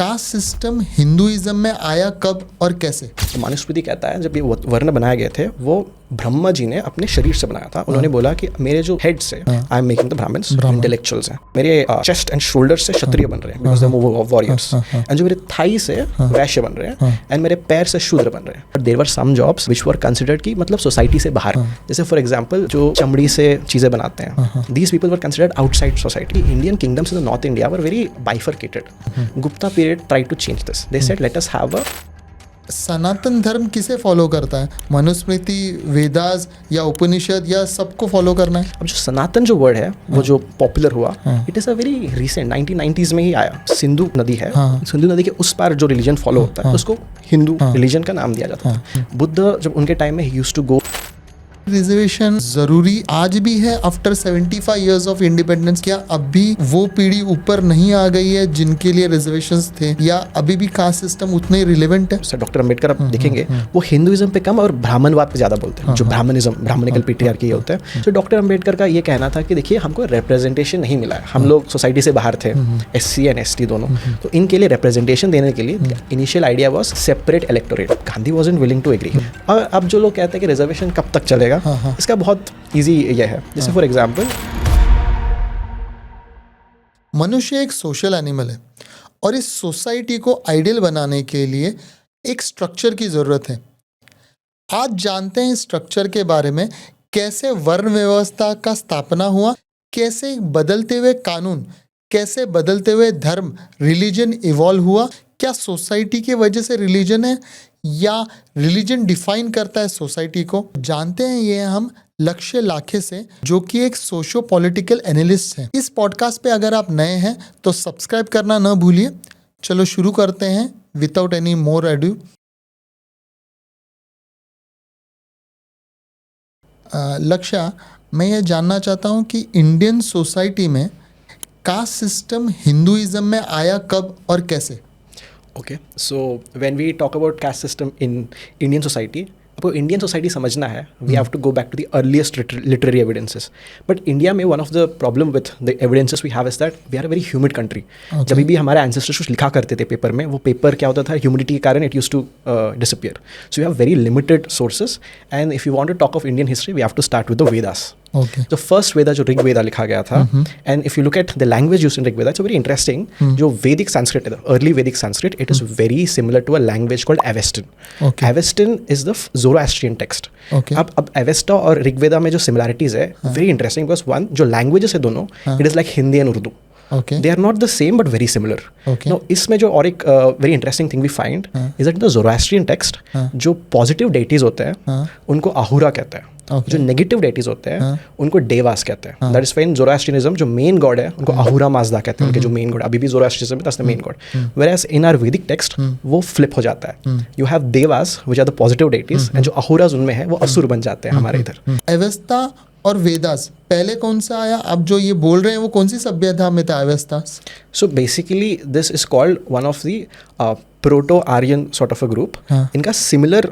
Cast system Hinduism में आया कब और कैसे? तो मनुस्मृति कहता है जब ये वर्ण बनाए गए थे वो ब्रह्मा जी ने अपने शरीर से बनाया था। उन्होंने बोला कि मेरे जो हेड से I am making the Brahmins intellectuals हैं, मेरे चेस्ट एंड शोल्डर से क्षत्रिय बन रहे हैं because they are warriors, and जो मेरे थाई से वैश्य बन रहे हैं, एंड मेरे पैर से शूद्र बन रहे हैं। But there were some jobs which were considered की मतलब सोसाइटी से बाहर, जैसे फॉर एग्जांपल जो चमड़ी से चीजें बनाते हैं, these people were considered outside society. Indian kingdoms in the north India were very bifurcated. Gupta period tried to change this. They said let us have a Sanatan Dharma किसे फॉलो करता है? मनुस्मृति, वेदास या उपनिषद या सबको फॉलो करना है? अब जो सनातन जो वर्ड है वो जो पॉपुलर हुआ, it is a very recent 1990s में ही आया। सिंधु नदी है, सिंधु नदी के उस पार जो रिलीजन फॉलो होता है उसको हिंदू रिलीजन का नाम दिया जाता था। बुद्ध जब उनके टाइम में ही यूज्ड टू गो। रिजर्वेशन जरूरी आज भी है आफ्टर 75 इयर्स ऑफ इंडिपेंडेंस? क्या अभी वो पीढ़ी ऊपर नहीं आ गई है जिनके लिए रिजर्वेशंस थे, या अभी भी कास्ट सिस्टम उतने ही रिलेवेंट है? डॉक्टर अंबेडकर आप देखेंगे वो हिंदुइज्म पे कम और ब्राह्मणवाद पे ज्यादा बोलते हैं, जो ब्राह्मणिज्म ब्राह्मणिकल पैट्रियार्की होता है। तो डॉक्टर अंबेडकर का ये कहना था कि देखिए हमको रिप्रेजेंटेशन नहीं मिला है, हम लोग सोसाइटी से बाहर थे, SC एंड ST दोनों, तो इनके लिए रिप्रेजेंटेशन देने के लिए initial idea was separate electorate. Gandhi wasn't willing to agree. और अब जो लोग कहते हैं कि रिजर्वेशन कब तक चलेगा, इसका बहुत इजी ये है। जैसे फॉर एग्जांपल मनुष्य एक सोशल एनिमल है और इस सोसाइटी को आइडियल बनाने के लिए एक स्ट्रक्चर की जरूरत है। आज जानते हैं स्ट्रक्चर के बारे में, कैसे वर्ण व्यवस्था का स्थापना हुआ, कैसे बदलते हुए कानून, कैसे बदलते हुए धर्म, रिलीजन इवॉल्व हुआ। क्या सोसाइटी की वजह से रिलीजन है या रिलीजन डिफाइन करता है सोसाइटी को? जानते हैं ये हम लक्ष्य लाखे से, जो कि एक सोशो पॉलिटिकल एनालिस्ट हैं। इस पॉडकास्ट पे अगर आप नए हैं तो सब्सक्राइब करना ना भूलिए। चलो शुरू करते हैं विदाउट एनी मोर एडू। लक्ष्य, मैं ये जानना चाहता हूँ कि इंडियन सोसाइटी में कास्ट सिस्टम हिंदुइज्म में आया कब और कैसे? Okay, so when we talk about caste system in Indian society, आपको इंडियन सोसाइटी समझना है, we have to go back to the earliest literary evidences. But India में one of the problem with the evidences we have is that we are a very humid country. जब भी हमारे ancestors कुछ लिखा करते थे पेपर में, वो पेपर क्या होता था, ह्यूमिडिटी के कारण it use to disappear. So we have very limited sources, and if you want to talk of Indian history we have to start with the Vedas. जो फर्स्ट वेदा जो ऋग वेदा लिखा गया था, and if you look at the language used in Rig Veda, it's very interesting. जो वैदिक संस्कृत है, early Vedic Sanskrit, it is very similar to a language called Avestan. एवेस्टन is the Zoroastrian text. अब Avesta और ऋग्वेदा में जो सिमिलैरिटीज है, वेरी इंटरेस्टिंग, बिकॉज वन जो languages है दोनों, it is like Hindi and Urdu. They are not the same but very similar. Now इसमें जो और एक very interesting thing we find is that the Zoroastrian text, जो पॉजिटिव डेटीज होते हैं उनको आहुरा कहते हैं, जो नेगेटिव डेटीज होते हैं उनको देवास कहते हैं। दैट इज व्हेन ज़ोरोएस्ट्रियनिज्म जो मेन गॉड है उनको अहुरा माजदा कहते हैं, उनके जो मेन गॉड, अभी भी ज़ोरोएस्ट्रियनिज्म में that's the main god. Whereas in our Vedic text वो फ्लिप हो जाता है। You have devas which are the positive deities, and जो अहुरास उनमें है वो असुर बन जाते हैं हमारे इधर। अवेस्ता और वेदास पहले कौन सा आया? आप जो ये बोल रहे हैं वो कौन सी सभ्यता में था Avesta? So basically this is called one of the proto Aryan sort of a group. इनका सिमिलर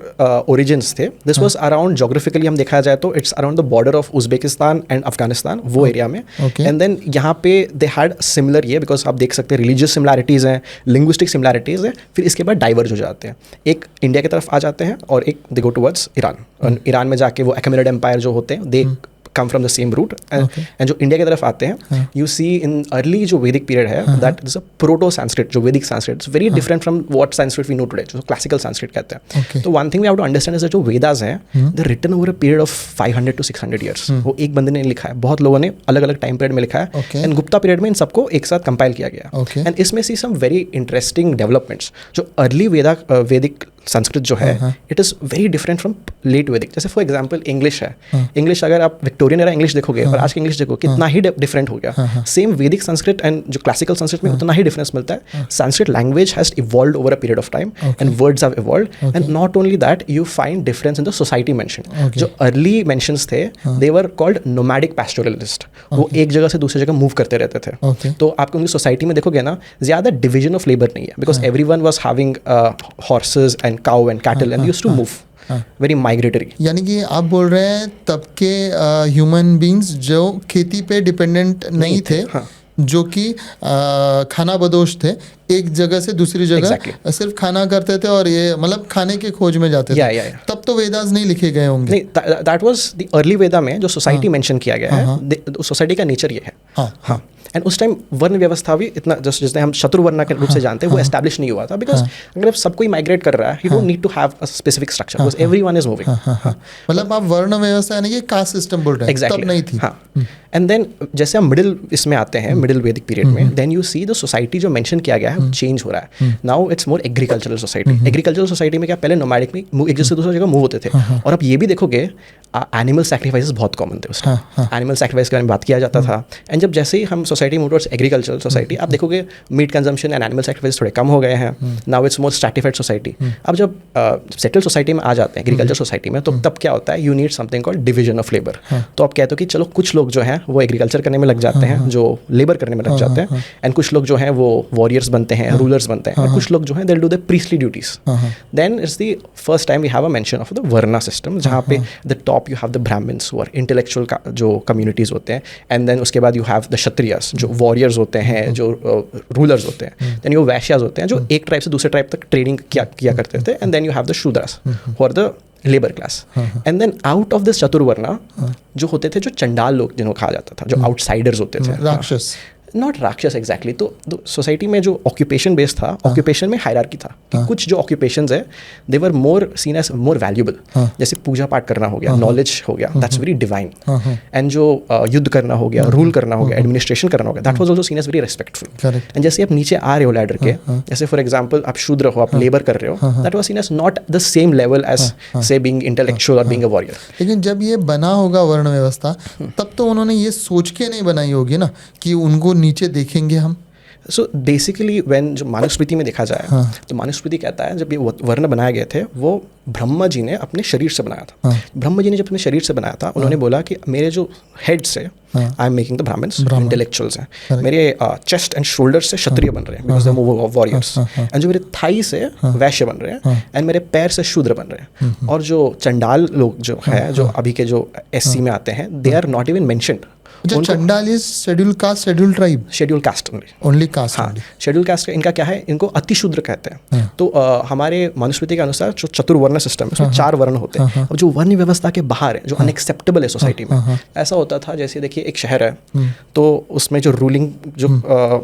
ओरिजिन्स थे। दिस वाज अराउंड, जोग्राफिकली हम देखा जाए तो it's around the border of Uzbekistan and Afghanistan, वो एरिया में। एंड देन यहाँ पे दे हैड सिमिलर, ये बिकॉज आप देख सकते हैं रिलीजियस सिमिलैरिटीज़ हैं, लिंग्विस्टिक सिमिलैरिटीज़ हैं, फिर इसके बाद डाइवर्ज हो जाते हैं। एक इंडिया की तरफ आ जाते हैं और एक दे गो टुवर्ड्स ईरान। ईरान में जाके वो अकेमेनिड एम्पायर जो होते हैं, दे come from the same root, and जो इंडिया की तरफ आते हैं, you see in early जो वैदिक पीरियड है, that is a proto Sanskrit, जो Vedic Sanskrit, it's very different from what Sanskrit we know today, जो classical संस्कृत कहते हैं। तो one thing we have to understand is that जो वेदास हैं, they're written over a period of 500 to 600 years। वो एक बंदे ने लिखा है, बहुत लोगों ने अलग अलग टाइम पीरियड में लिखा है, एंड गुप्ता पीरियड में इन सबको एक साथ कंपाइल किया गया। एंड इसमें see some very interesting developments. जो अर्ली वैदिक संस्कृत जो है, it is very different from late Vedic. जैसे फॉर एग्जांपल इंग्लिश है, इंग्लिश अगर आप विक्टोरियन एरा इंग्लिश देखोगे और आज की इंग्लिश देखो, कितना ही डिफरेंट हो गया। सेम वैदिक संस्कृत एंड जो क्लासिकल संस्कृत में उतना ही डिफरेंस मिलता है। Sanskrit language has evolved over a period of time, and words have evolved, and not only that, you find difference in the society mention. जो अर्ली मेंशंस थे, दे वर कॉल्ड नोमैडिक पैस्टोरलिस्ट। वो एक जगह से दूसरी जगह मूव करते रहते थे। तो आपको उनकी सोसाइटी में देखोगे ना, ज़्यादा डिविजन ऑफ लेबर नहीं है, because everyone was having horses and cow and cattle, and used to move very migratory। यानी कि आप बोल रहे हैं तब के ह्यूमन बींग्स जो खेती पे डिपेंडेंट नहीं थे, जो कि खाना बदोश थे, एक जगह से दूसरी जगह सिर्फ खाना करते थे और ये मतलब खाने की खोज में जाते थे। तब तो वेदास नहीं लिखे गए होंगे। नहीं, दैट वाज द अर्ली वेदा में जो सोसाइटी मेंशन किया गया है, सोसाइटी का नेचर ये है। हाँ, एंड उस टाइम वर्ण व्यवस्था भी इतना जिसने हम चतुर्वर्ण के रूप से जानते हैं वो एस्टैब्लिश नहीं हुआ था, बिकॉज अगर सब कोई माइग्रेट कर रहा है, you don't need to have a specific structure, because everyone is moving. मतलब आप वर्ण व्यवस्था यानी कि कास्ट सिस्टम बोल रहे हैं, तब नहीं थी। एंड देन जैसे हम मिडिल इसमें आते हैं, मिडिल वैदिक पीरियड में, then you see the society जो मेंशन किया गया है चेंज हो रहा है। Now it's more agricultural society. Agricultural society में क्या पहले नोमैडिक में एक जगह से दूसरी जगह मूव होते थे, और अब ये भी देखोगे एनिमल सैक्रिफाइसेस बहुत कॉमन थे उस टाइम। एनिमल सैक्रिफाइस के बारे में बात किया जाता था। एंड जब जैसे ही हम society move towards agricultural society, आप देखोगे meat consumption and animal sacrifice थोड़े कम हो गए हैं। Now it's more stratified society. अब जब सेटल सोसाइटी में आ जाते हैं, एग्रीकल्चर सोसाइटी में, तो तब क्या होता है, you need something called division of labour. तो आप कहते हो कि चलो कुछ लोग जो हैं वो एग्रीकल्चर करने में लग जाते हैं, जो लेबर करने में लग जाते हैं, एंड कुछ लोग जो हैं वो वॉरियर्स बनते हैं, रूलर्स बनते हैं, और कुछ लोग जो हैं they will do the priestly duties. Then it's the first time we have a mention of the varna system, जहाँ पे the top you have the Brahmins who are intellectual जो कम्युनिटीज होते हैं, एंड देन उसके बाद यू हैव द क्षत्रियस जो warriors होते हैं, जो रूलर्स होते हैं, देन यू वैश्यास होते हैं जो एक ट्राइब से दूसरे ट्राइब तक ट्रेडिंग किया करते थे, and then you have the Shudras who are the labour class. And then out of this Chaturvarna जो होते थे, जो चंडाल लोग जिन्हों कहा जाता था, जो आउटसाइडर्स होते थे, राक्षस, नॉट राक्षस एग्जैक्टली। तो सोसाइटी में जो ऑक्यूपेशन बेस्ड था, ऑक्यूपेशन में हायरार्की था कि कुछ जो ऑक्यूपेशंस है दे वर मोर सीन एज मोर वैल्यूबल, जैसे पूजा पाठ करना हो गया, नॉलेज हो गया, दैट्स वेरी डिवाइन। एंड जो युद्ध करना हो गया, रूल करना हो गया, एडमिनिस्ट्रेशन करना हो गया, that was also seen as very respectful. And जैसे आप नीचे आ रहे हो लैडर के, जैसे फॉर एग्जांपल आप शूद्र हो, आप लेबर कर रहे हो, that was seen as not the same level as say being intellectual और बीइंग अ वॉरियर। लेकिन जब ये बना होगा वर्ण व्यवस्था, तब तो उन्होंने ये सोच के नहीं बनाई होगी ना कि उनको नीचे देखेंगे हम। सो बेसिकली व्हेन जो मनुस्मृति में देखा जाए, तो मनुस्मृति कहता है जब ये वर्ण बनाए गए थे वो ब्रह्मा जी ने अपने शरीर से बनाया था। ब्रह्मा जी ने जब अपने शरीर से बनाया था, उन्होंने बोला कि मेरे जो हेड्स है, I am making the Brahmins intellectuals हैं, मेरे चेस्ट एंड शोल्डर से क्षत्रिय बन रहे हैं because they are warriors, and जो मेरे थाई से वैश्य बन रहे हैं, एंड मेरे पैर से शूद्र बन रहे हैं। और जो चंडाल लोग जो है, जो अभी के जो SC में आते हैं, they are not even mentioned. जो Chandal is schedule caste, schedule tribe, schedule caste only caste. हाँ, शेड्यूल कास्ट इनका क्या है, इनको अतिशूद्र कहते हैं। तो हमारे मनुस्मृति के अनुसार जो चतुर्वर्ण सिस्टम है उसमें 4 वर्ण होते हैं। अब जो वर्ण व्यवस्था के बाहर है, जो अनएक्सेप्टेबल है सोसाइटी में, ऐसा होता था जैसे देखिए एक शहर है, तो उसमें जो रूलिंग जो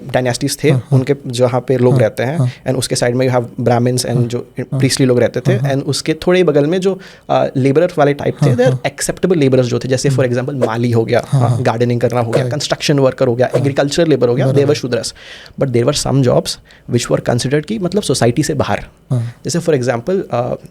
डायनेस्टीज थे उनके जहाँ पे लोग रहते हैं, एंड उसके साइड में यू हैव ब्राह्मण्स एंड जो प्रीस्टली लोग रहते थे, एंड उसके थोड़े बगल में जो लेबरर वाले टाइप थे, दे आर एक्सेप्टेबल लेबरर्स जो थे, जैसे फॉर एग्जाम्पल माली हो गया, गार्डनिंग करना हो गया, कंस्ट्रक्शन वर्कर हो गया, एग्रीकल्चर लेबर हो गया, they were Shudras. But there were some jobs which were considered की मतलब सोसाइटी से बाहर, जैसे फॉर एग्जांपल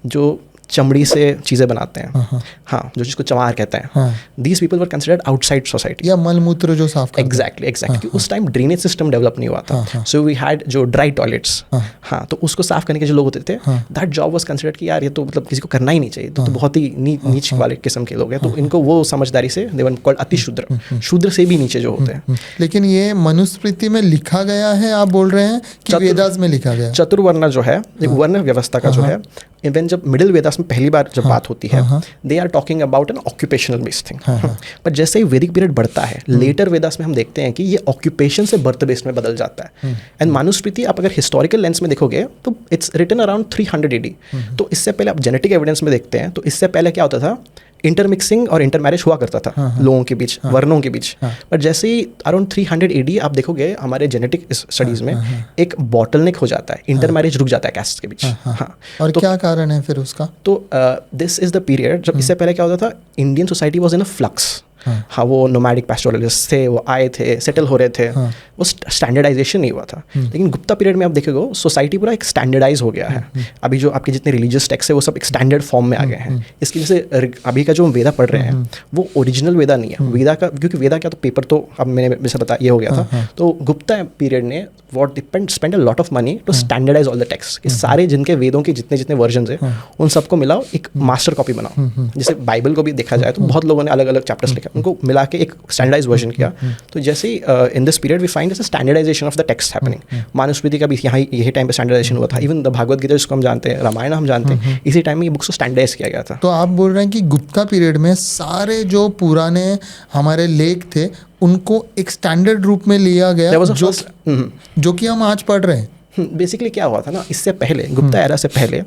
जो चमड़ी से चीज़ें बनाते हैं, हाँ, जो जिसको चमार कहते हैं, these people were considered outside society, या मलमूत्र जो साफ करते हैं। एग्जैक्टली उस टाइम ड्रेनेज सिस्टम डेवलप नहीं हुआ था, सो वी हैड जो ड्राई टॉयलेट्स, हाँ, तो उसको साफ करने के जो लोग होते थे, दैट जॉब वाज कंसिडर्ड कि यार ये तो मतलब किसी को करना ही नहीं चाहिए, तो बहुत ही नीच वाले किस्म के लोग हैं, तो इनको वो समझदारी से दे वर कॉल्ड अति शूद्र, शूद्र से भी नीचे जो होते हैं। लेकिन ये मनुस्मृति में लिखा गया है, आप बोल रहे हैं कि वेदास में लिखा गया? चतुर्वर्ण जो है, वर्ण व्यवस्था का जो है, इवन जब मिडिल वेदास में पहली बार जब बात होती है, they are talking about an occupational based thing. पर जैसे ही वैदिक पीरियड बढ़ता है, लेटर वेदास में हम देखते हैं कि ये ऑक्यूपेशन से बर्थ बेस्ड में बदल जाता है। एंड मनुस्मृति आप अगर हिस्टोरिकल लेंस में देखोगे तो इट्स रिटन अराउंड 300 AD। तो इससे पहले आप जेनेटिक एविडेंस में देखते हैं, तो इससे पहले क्या होता था, इंटरमिक्सिंग और इंटरमैरिज हुआ करता था लोगों के बीच, वर्णों के बीच। बट जैसे ही अराउंड 300 AD आप देखोगे हमारे जेनेटिक स्टडीज में एक बॉटलनेक हो जाता है, इंटरमैरिज रुक जाता है कास्ट के बीच। हाँ, और तो, क्या कारण है फिर उसका? तो दिस इज द पीरियड जब इससे पहले क्या होता था, Indian society was in a flux. हाँ, वो नोमैडिक पैस्टोरलिस्ट थे, वो आए थे, सेटल हो रहे थे, वो स्टैंडर्डाइजेशन नहीं हुआ था। लेकिन गुप्ता पीरियड में आप देखोगे सोसाइटी पूरा एक स्टैंडर्डाइज हो गया है। अभी जो आपके जितने रिलीजियस टेक्स्ट है वो सब एक स्टैंडर्ड फॉर्म में आ गए हैं। इसकी वजह से अभी का जो हम वेदा पढ़ रहे हैं वो ओरिजिनल वेदा नहीं है। वेदा का, क्योंकि वेदा क्या तो पेपर तो अब मैंने जैसे बता ये हो गया था, तो गुप्ता पीरियड ने what spend a lot of money to standardize all the text. सारे जिनके वेदों के जितने जितने वर्जन है उन सबको मिलाओ, एक मास्टर कॉपी बनाओ। जैसे बाइबल को भी देखा जाए तो बहुत लोगों ने अलग अलग चैप्टर्स लिखे, उनको मिला के एक स्टैंडर्डाइज वर्जन किया। तो जैसे in this period we find standardization of the text happening. Manusmriti का भी यहाँ यही टाइम पे स्टैंडर्डाइजेशन हुआ था। इवन द भागवत गीता जिसको हम जानते हैं, रामायण हम जानते हैं, इसी टाइम में ये बुक्स को स्टैंडर्डाइज किया गया था। तो आप बोल रहे हैं कि गुप्ता पीरियड में सारे जो पुराने हमारे लेख थे उनको एक स्टैंडर्ड रूप में लिया गया There was a first- जो कि हम आज पढ़ रहे हैं। बेसिकली क्या हुआ था ना, इससे पहले गुप्ता एरा से पहले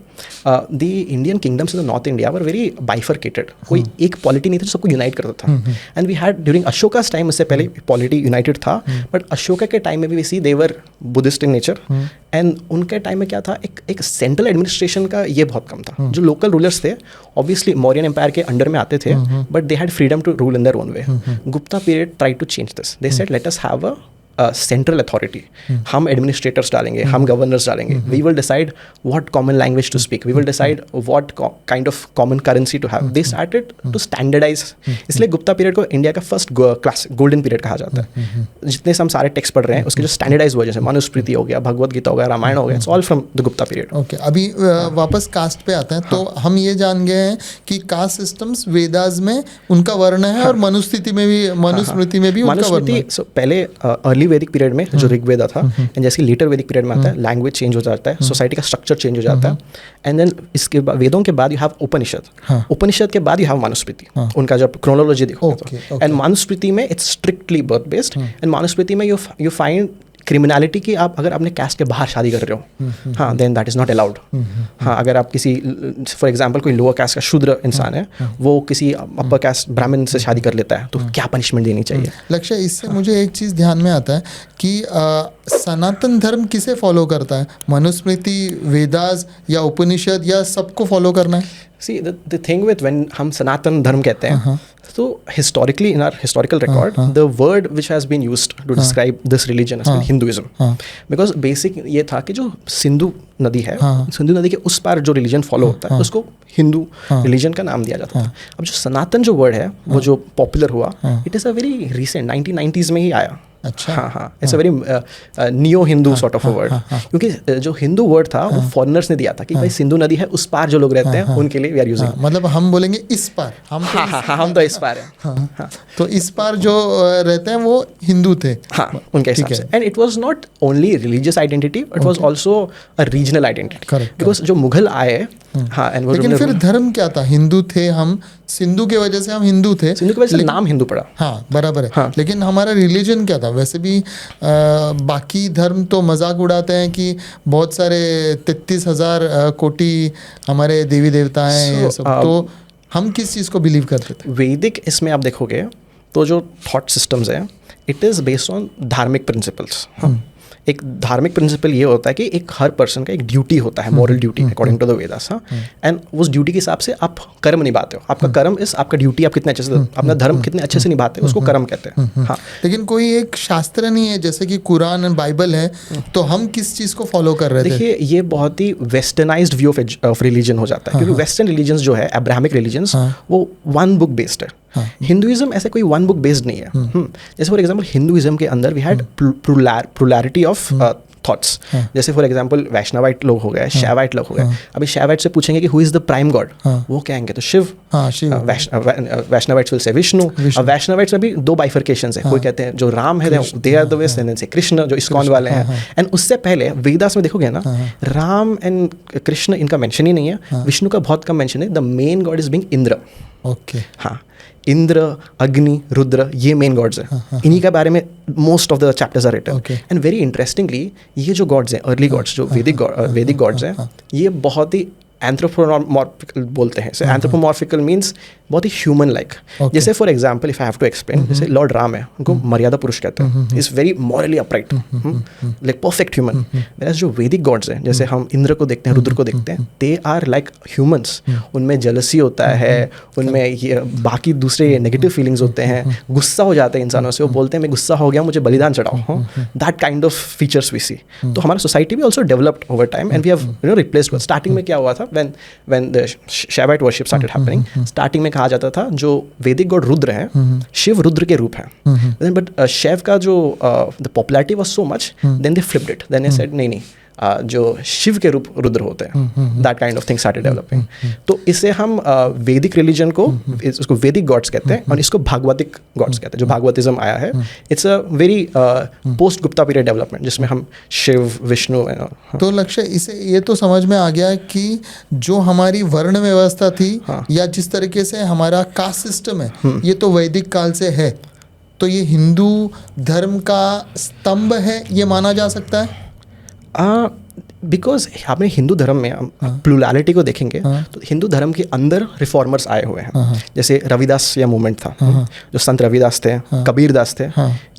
the Indian kingdoms in the north India were very bifurcated. कोई एक पॉलिटी नहीं था जो सबको यूनाइट करता था। And we had during Ashoka's time, इससे पहले पॉलिटी यूनाइटेड था, बट अशोका के टाइम में भी see they were Buddhist in nature. And उनके टाइम में क्या था, एक सेंट्रल एडमिनिस्ट्रेशन का ये बहुत कम था। जो लोकल रूलर्स थे ऑब्वियसली मौर्यन एम्पायर के अंडर में आते थे, but they had freedom to rule in their own way. Gupta period try to change this. They said let us have a central authority. हम एडमिनिस्ट्रेटर्स डालेंगे, हम गवर्नर्स डालेंगे, we will decide what common language to speak, we will decide what kind of common currency to have. They started to standardize. इसलिए Gupta period को India का first class golden period कहा जाता है। जितने से हम सारे टेक्स्ट पढ़ रहे हैं उसके जो स्टैंडर्डाइज वर्जन है, मनुस्मृति हो गया, भगवद गीता हो गया, रामायण हो गया, it's all from the Gupta period. Okay, अभी वापस कास्ट पे आते हैं। तो हम ये जान गए हैं कि कास्ट सिस्टम्स वेदास में उनका वर्ण है और मनुस्मृति में भी उनका वर्ण है। पहले अर्ली वैदिक पीरियड में जो ऋग्वेदा था, एंड जैसे लेटर वैदिक पीरियड में आता है, लैंग्वेज चेंज हो जाता है, सोसाइटी का स्ट्रक्चर चेंज हो जाता है। एंड देन इसके बाद वेदों के बाद यू हैव उपनिषद, उपनिषद के बाद यू हैव मनुस्मृति। उनका जब क्रोनोलॉजी देखो तो, एंड मनुस्मृति में it's strictly birth based. And Manusmriti में यू फाइंड क्रिमिनलिटी की, आप अगर अपने कास्ट के बाहर शादी कर रहे हो, हाँ, then that is not allowed. हाँ, अगर आप किसी फॉर एग्जांपल कोई लोअर कास्ट का शूद्र इंसान है, वो किसी अपर कास्ट ब्राह्मण से शादी कर लेता है, तो क्या पनिशमेंट देनी चाहिए? लक्ष्य, इससे मुझे एक चीज़ ध्यान में आता है कि सनातन धर्म किसे फॉलो करता है? मनुस्मृति, वेदास या उपनिषद, या सबको फॉलो करना है? See, the thing with when हम सनातन धर्म कहते हैं, तो historically in our historical record, the word which has been used to describe this religion has been Hinduism. Because basic ये था कि जो सिंधु नदी है, सिंधु नदी के उस पार जो रिलीजन फॉलो होता है उसको हिंदू रिलीजन का नाम दिया जाता था। अब जो सनातन जो वर्ड है वो जो पॉपुलर हुआ, it is a very recent 1990s में ही आया। अच्छा, हाँ, it's a very neo Hindu sort of a word. क्योंकि जो हिंदू वर्ड था वो फॉरेनर्स ने दिया था कि भाई सिंधु नदी है उस पार जो लोग रहते हैं उनके लिए वी आर यूजिंग। मतलब हम बोलेंगे इस पार, हम तो इस पार हैं। तो इस पार जो रहते हैं वो हिंदू थे, हाँ, उनके हिसाब से। And it was not only religious identity, it was also a regional identity. Because जो मुगल आए, हाँ, एंड लेकिन फिर धर्म क्या था? हिंदू थे हम, सिंधु की वजह से हम हिंदू थे, सिंधु की वजह से नाम हिंदू पड़ा। हाँ, बराबर है। लेकिन हमारा रिलीजन क्या था? वैसे भी बाकी धर्म तो मजाक उड़ाते हैं कि बहुत सारे 33,000 कोटि हमारे देवी देवता हैं, ये सब। तो हम किस चीज़ को बिलीव करते थे? वैदिक इसमें आप देखोगे तो जो थॉट सिस्टम्स है, इट इज़ बेस्ड ऑन धार्मिक प्रिंसिपल्स। एक धार्मिक प्रिंसिपल ये होता है कि एक हर पर्सन का एक ड्यूटी होता है, moral duty according to the Vedas. And उस ड्यूटी के हिसाब से आप कर्म निभाते हो। आपका कर्म इस आपका ड्यूटी आप कितने अच्छे से, अपना धर्म कितने अच्छे से निभाते हो, उसको कर्म कहते हैं। हाँ, लेकिन कोई एक शास्त्र नहीं है जैसे कि कुरान एंड बाइबल है, तो हम किस चीज़ को फॉलो कर रहे थे? देखिए, ये बहुत ही वेस्टर्नाइज्ड व्यू ऑफ रिलीजन हो जाता है, क्योंकि वेस्टर्न रिलीजन्स जो है, अब्राहमिक रिलीजन्स, वो वन बुक बेस्ड है। हिंदुइज्म ऐसे कोई वन बुक बेस्ड नहीं है। जैसे फॉर एग्जांपल हिंदुइज्म के अंदर वी हैड प्लुरैलिटी ऑफ थॉट्स। जैसे फॉर एग्जांपल वैष्णवाइट लोग हो गए, शैवाइट लोग हो गए। अभी शैवाइट से पूछेंगे कि who is the prime God, वो कहेंगे तो शिव। Vaishnavites will say Vishnu. वैष्णवाइट्स में भी दो बाइफर्केशंस है, कोई कहते हैं जो राम है they are the best, and say Krishna जो इस्कॉन वाले हैं। एंड उससे पहले वेदास में देखोगे ना, राम एंड कृष्ण इनका मेंशन ही नहीं है, विष्णु का बहुत कम मेंशन है। The main God is being Indra. Okay, हाँ, इंद्र, अग्नि, रुद्र, ये मेन गॉड्स हैं। इन्हीं के बारे में most of the chapters are written. And very interestingly, ये जो गॉड्स हैं, अर्ली गॉड्स जो वैदिक गॉड्स हैं, ये बहुत ही एंथ्रोपोमॉर्फिकल बोलते हैं। एंथ्रोपोमॉर्फिकल मीन्स बहुत ही ह्यूमन लाइक। जैसे for example if I have to explain, जैसे लॉर्ड राम है, उनको मर्यादा पुरुष कहते हैं, is very morally upright, like perfect human. Whereas जो वैदिक गॉड्स हैं, जैसे हम इंद्र को देखते हैं, रुद्र को देखते हैं, दे आर लाइक ह्यूमंस। उनमें जेलसी होता है, उनमें बाकी दूसरे नेगेटिव फीलिंग्स होते हैं, गुस्सा हो जाते हैं इंसानों से, वो बोलते हैं मैं गुस्सा हो गया, मुझे बलिदान चढ़ाओ। That kind of features we see. तो हमारा सोसाइटी भी also developed over time, and we have replaced. Starting में क्या हुआ था, when the Shaivite worship started happening, starting में कहा जाता था जो वैदिक गॉड रुद्र हैं, शिव रुद्र के रूप हैं। बट शैव का जो the popularity was so much, then they flipped it. Then they said नहीं, जो शिव के रूप रुद्र होते हैं, that kind of thing started developing. तो इसे हम वैदिक रिलीजन को, इसको वैदिक गॉड्स कहते हैं, और इसको भागवतिक गॉड्स कहते हैं, जो भागवतिज्म आया है। It's a very post Gupta period development, जिसमें हम शिव, विष्णु। तो लक्ष्य, इसे ये तो समझ में आ गया कि जो हमारी वर्ण व्यवस्था थी, या जिस तरीके से हमारा कास्ट सिस्टम है, ये तो वैदिक काल से है। तो ये हिंदू धर्म का स्तंभ है, ये माना जा सकता है? बिकॉज हमें हिंदू धर्म में प्लुरलिटी को देखेंगे तो हिंदू धर्म के अंदर रिफॉर्मर्स आए हुए हैं, जैसे रविदास या मूवमेंट था, जो संत रविदास थे, कबीर दास थे,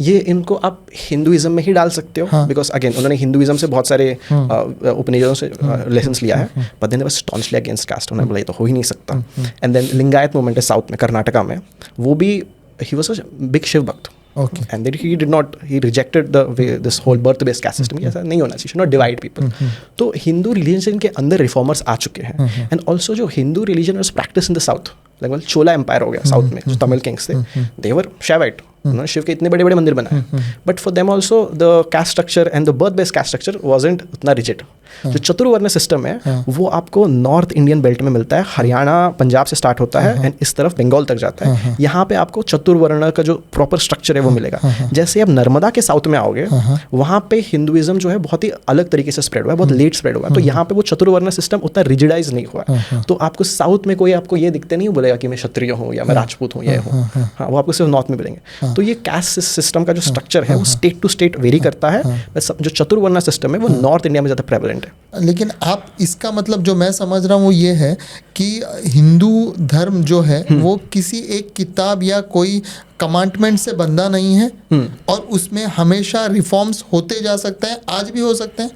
ये इनको आप हिंदुइज्म में ही डाल सकते हो, बिकॉज अगेन उन्होंने हिंदुइज्म से बहुत सारे उपनिषदों से लेसन्स लिया है, but then was staunchly against caste, उन्होंने बोला ये तो हो ही नहीं सकता। एंड देन लिंगायत मूवमेंट है साउथ में, कर्नाटका में, वो भी he was a big Shiv bhakt. Okay. And then he rejected this whole birth-based caste system. ऐसा नहीं होना चाहिए, should not divide people. तो हिंदू रिलीजन के अंदर रिफॉर्मर्स आ चुके हैं, एंड ऑल्सो जो Hindu religion was practice in the south, like Chola empire हो गया साउथ में, जो तमिल किंग्स थे, दे वर शैवाइट, उन्होंने शिव के इतने बड़े बड़े मंदिर बनाए, but for them also the caste structure and the birth based caste structure wasn't उतना रिजिड। जो चतुर्वर्ण सिस्टम है वो आपको नॉर्थ इंडियन बेल्ट में मिलता है, हरियाणा पंजाब से स्टार्ट होता है एंड इस तरफ बंगाल तक जाता है। यहाँ पे आपको चतुर्वर्ण का जो प्रॉपर स्ट्रक्चर है वो मिलेगा। जैसे आप नर्मदा के साउथ में आओगे, वहाँ पे हिंदुइज्म जो है बहुत ही अलग तरीके से स्प्रेड हुआ है, बहुत लेट स्प्रेड हुआ है, तो यहाँ पे वो चतुर्वर्ण सिस्टम उतना रिजिडाइज नहीं हुआ है। तो आपको साउथ में कोई आपको ये दिखते नहीं बोलेगा कि मैं क्षत्रिय हूँ या मैं राजपूत हूँ, ये हूँ, हाँ, वो आपको सिर्फ नॉर्थ में मिलेंगे। तो ये कास्ट सिस्टम का जो स्ट्रक्चर है वो स्टेट टू स्टेट वेरी करता है, जो चतुर्वर्ण सिस्टम है वो नॉर्थ इंडिया में ज़्यादा प्रेवलेंट है। लेकिन आप इसका मतलब जो मैं समझ रहा हूँ वो ये है कि हिंदू धर्म जो है वो किसी एक किताब या कोई कमांडमेंट से बंधा नहीं है, और उसमें हमेशा रिफॉर्म्स होते जा सकते हैं, आज भी हो सकते हैं।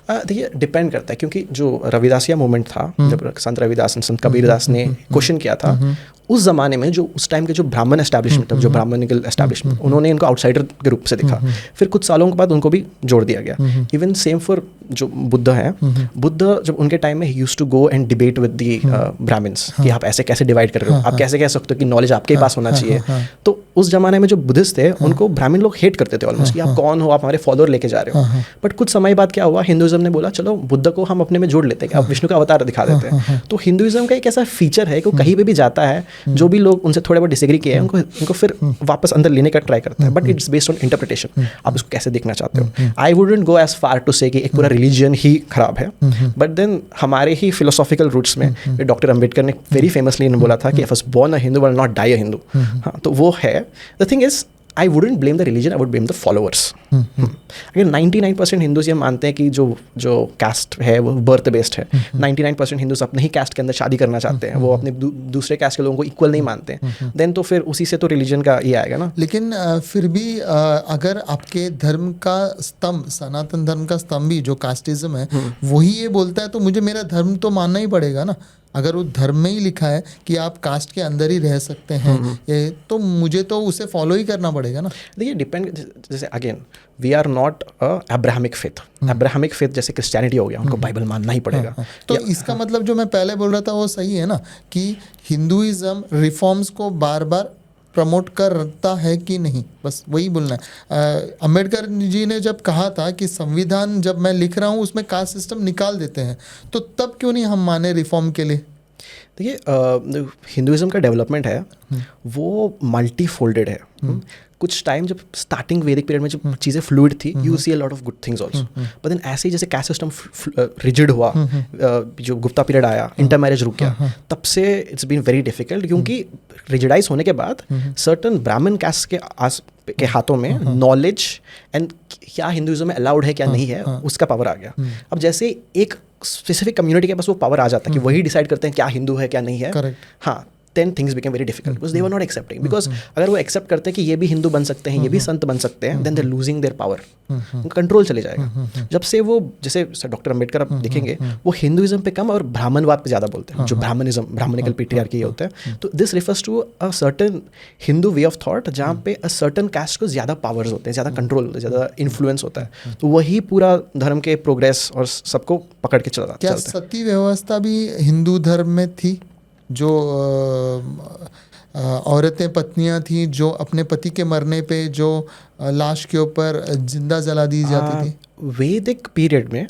देखिए डिपेंड करता है, क्योंकि जो रविदासिया मूवमेंट था, जब संत रविदास और संत कबीर दास ने क्वेश्चन किया था, उस ज़माने में जो उस टाइम के जो ब्राह्मण एस्टैब्लिशमेंट, जो ब्राह्मणिकल एस्टैब्लिशमेंट, उन्होंने इनको आउटसाइडर के रूप से देखा। फिर कुछ सालों के बाद उनको भी जोड़ दिया गया। इवन सेम फॉर जो बुद्ध है, बुद्ध जब उनके टाइम में used to go and debate with the Brahmins कि आप ऐसे कैसे डिवाइड कर रहे हो, आप कैसे कह सकते हो कि नॉलेज आपके पास होना चाहिए। तो उस जमाने में जो बुद्धिस्ट थे उनको ब्राह्मण लोग हेट करते थे ऑलमोस्ट, कि आप कौन हो, आप हमारे फॉलोअर लेके जा रहे हो। बट कुछ समय बाद क्या हुआ, हिंदुइज्म ने बोला चलो बुद्ध को हम अपने में जोड़ लेते हैं, आप विष्णु का अवतार दिखा देते हैं। तो हिंदुइज्म का एक ऐसा फीचर है कि वो कहीं पे भी जाता है, जो भी लोग उनसे थोड़े बहुत डिसएग्री किए हैं उनको फिर वापस अंदर लेने का ट्राई करता है, but it's based on interpretation, आप इसको कैसे देखना चाहते हो। I wouldn't go as far to say कि एक पूरा रिलीजन ही खराब है, बट देन हमारे ही फिलोसॉफिकल रूट्स में डॉक्टर अम्बेडकर ने वेरी फेमसली बोला था कि if I was born a Hindu will not die a Hindu. हाँ, तो वो है। The thing is I wouldn't blame the religion, I would blame the followers. अगर 99% हिंदूज ये मानते हैं कि जो कास्ट है वो बर्थ बेस्ड है, 99% हिंदूज अपने ही कास्ट के अंदर शादी करना चाहते हैं, वो अपने दूसरे कास्ट के लोगों को इक्वल नहीं मानते हैं, देन तो फिर उसी से तो रिलीजन का ये आएगा ना। लेकिन फिर भी अगर आपके धर्म का स्तंभ, सनातन धर्म का स्तंभ भी जो कास्टिज्म है, वही ये बोलता है, तो मुझे मेरा धर्म तो मानना ही पड़ेगा ना। अगर वो धर्म में ही लिखा है कि आप कास्ट के अंदर ही रह सकते हैं, तो मुझे तो उसे फॉलो ही करना पड़ेगा ना। देखिए डिपेंड, जैसे again we are not Abrahamic faith, Abrahamic faith जैसे क्रिश्चियनिटी हो गया, उनको बाइबल मानना ही पड़ेगा। तो इसका मतलब जो मैं पहले बोल रहा था वो सही है ना, कि हिंदुइज्म रिफॉर्म्स को बार बार प्रमोट करता है कि नहीं, बस वही बोलना है। अंबेडकर जी ने जब कहा था कि संविधान जब मैं लिख रहा हूँ उसमें कास्ट सिस्टम निकाल देते हैं, तो तब क्यों नहीं हम माने रिफॉर्म के लिए? देखिए हिंदुइज्म का डेवलपमेंट है वो मल्टी फोल्डेड है। कुछ टाइम जब स्टार्टिंग वैदिक पीरियड में जब चीज़ें फ्लूइड थी, you see a lot of good things also, but then ऐसे ही जैसे कास्ट सिस्टम रिजिड हुआ, जो गुप्ता पीरियड आया, इंटर मैरिज रुक गया, तब से इट्स बीन वेरी डिफिकल्ट, क्योंकि रिजिडाइज होने के बाद सर्टन ब्राह्मण कास्ट के हाथों में नॉलेज एंड क्या हिंदुइज्म में अलाउड है क्या नहीं है उसका पावर आ गया। अब जैसे एक स्पेसिफिक कम्युनिटी के पास वो पावर आ जाता है कि वही डिसाइड करते हैं क्या हिंदू है क्या नहीं है, हाँ, then things became very difficult because they were not accepting, because अगर वो एक्सेप्ट करते हैं कि ये भी हिंदू बन सकते हैं, ये भी संत बन सकते हैं, then they're losing their power, control चले जाएगा। जब से वो, जैसे डॉक्टर अम्बेडकर आप देखेंगे, वो हिंदुइज्म पे कम और ब्राह्मणवाद पे ज़्यादा बोलते हैं, जो ब्राह्मणिज्म, ब्राह्मणिकल पेट्रियार्की ये होता है। तो this refers to a certain Hindu way of thought, जहाँ पे अ सर्टन कास्ट को ज़्यादा पावर्स होते हैं, ज़्यादा कंट्रोल होता है, ज़्यादा इन्फ्लुएंस होता है, तो वही पूरा धर्म के प्रोग्रेस और सबको पकड़ के चलता है। क्या सती व्यवस्था भी हिंदू धर्म में थी? जो औरतें, पत्नियां थी, जो अपने पति के मरने पे जो लाश के ऊपर जिंदा जला दी जाती थी? वैदिक पीरियड में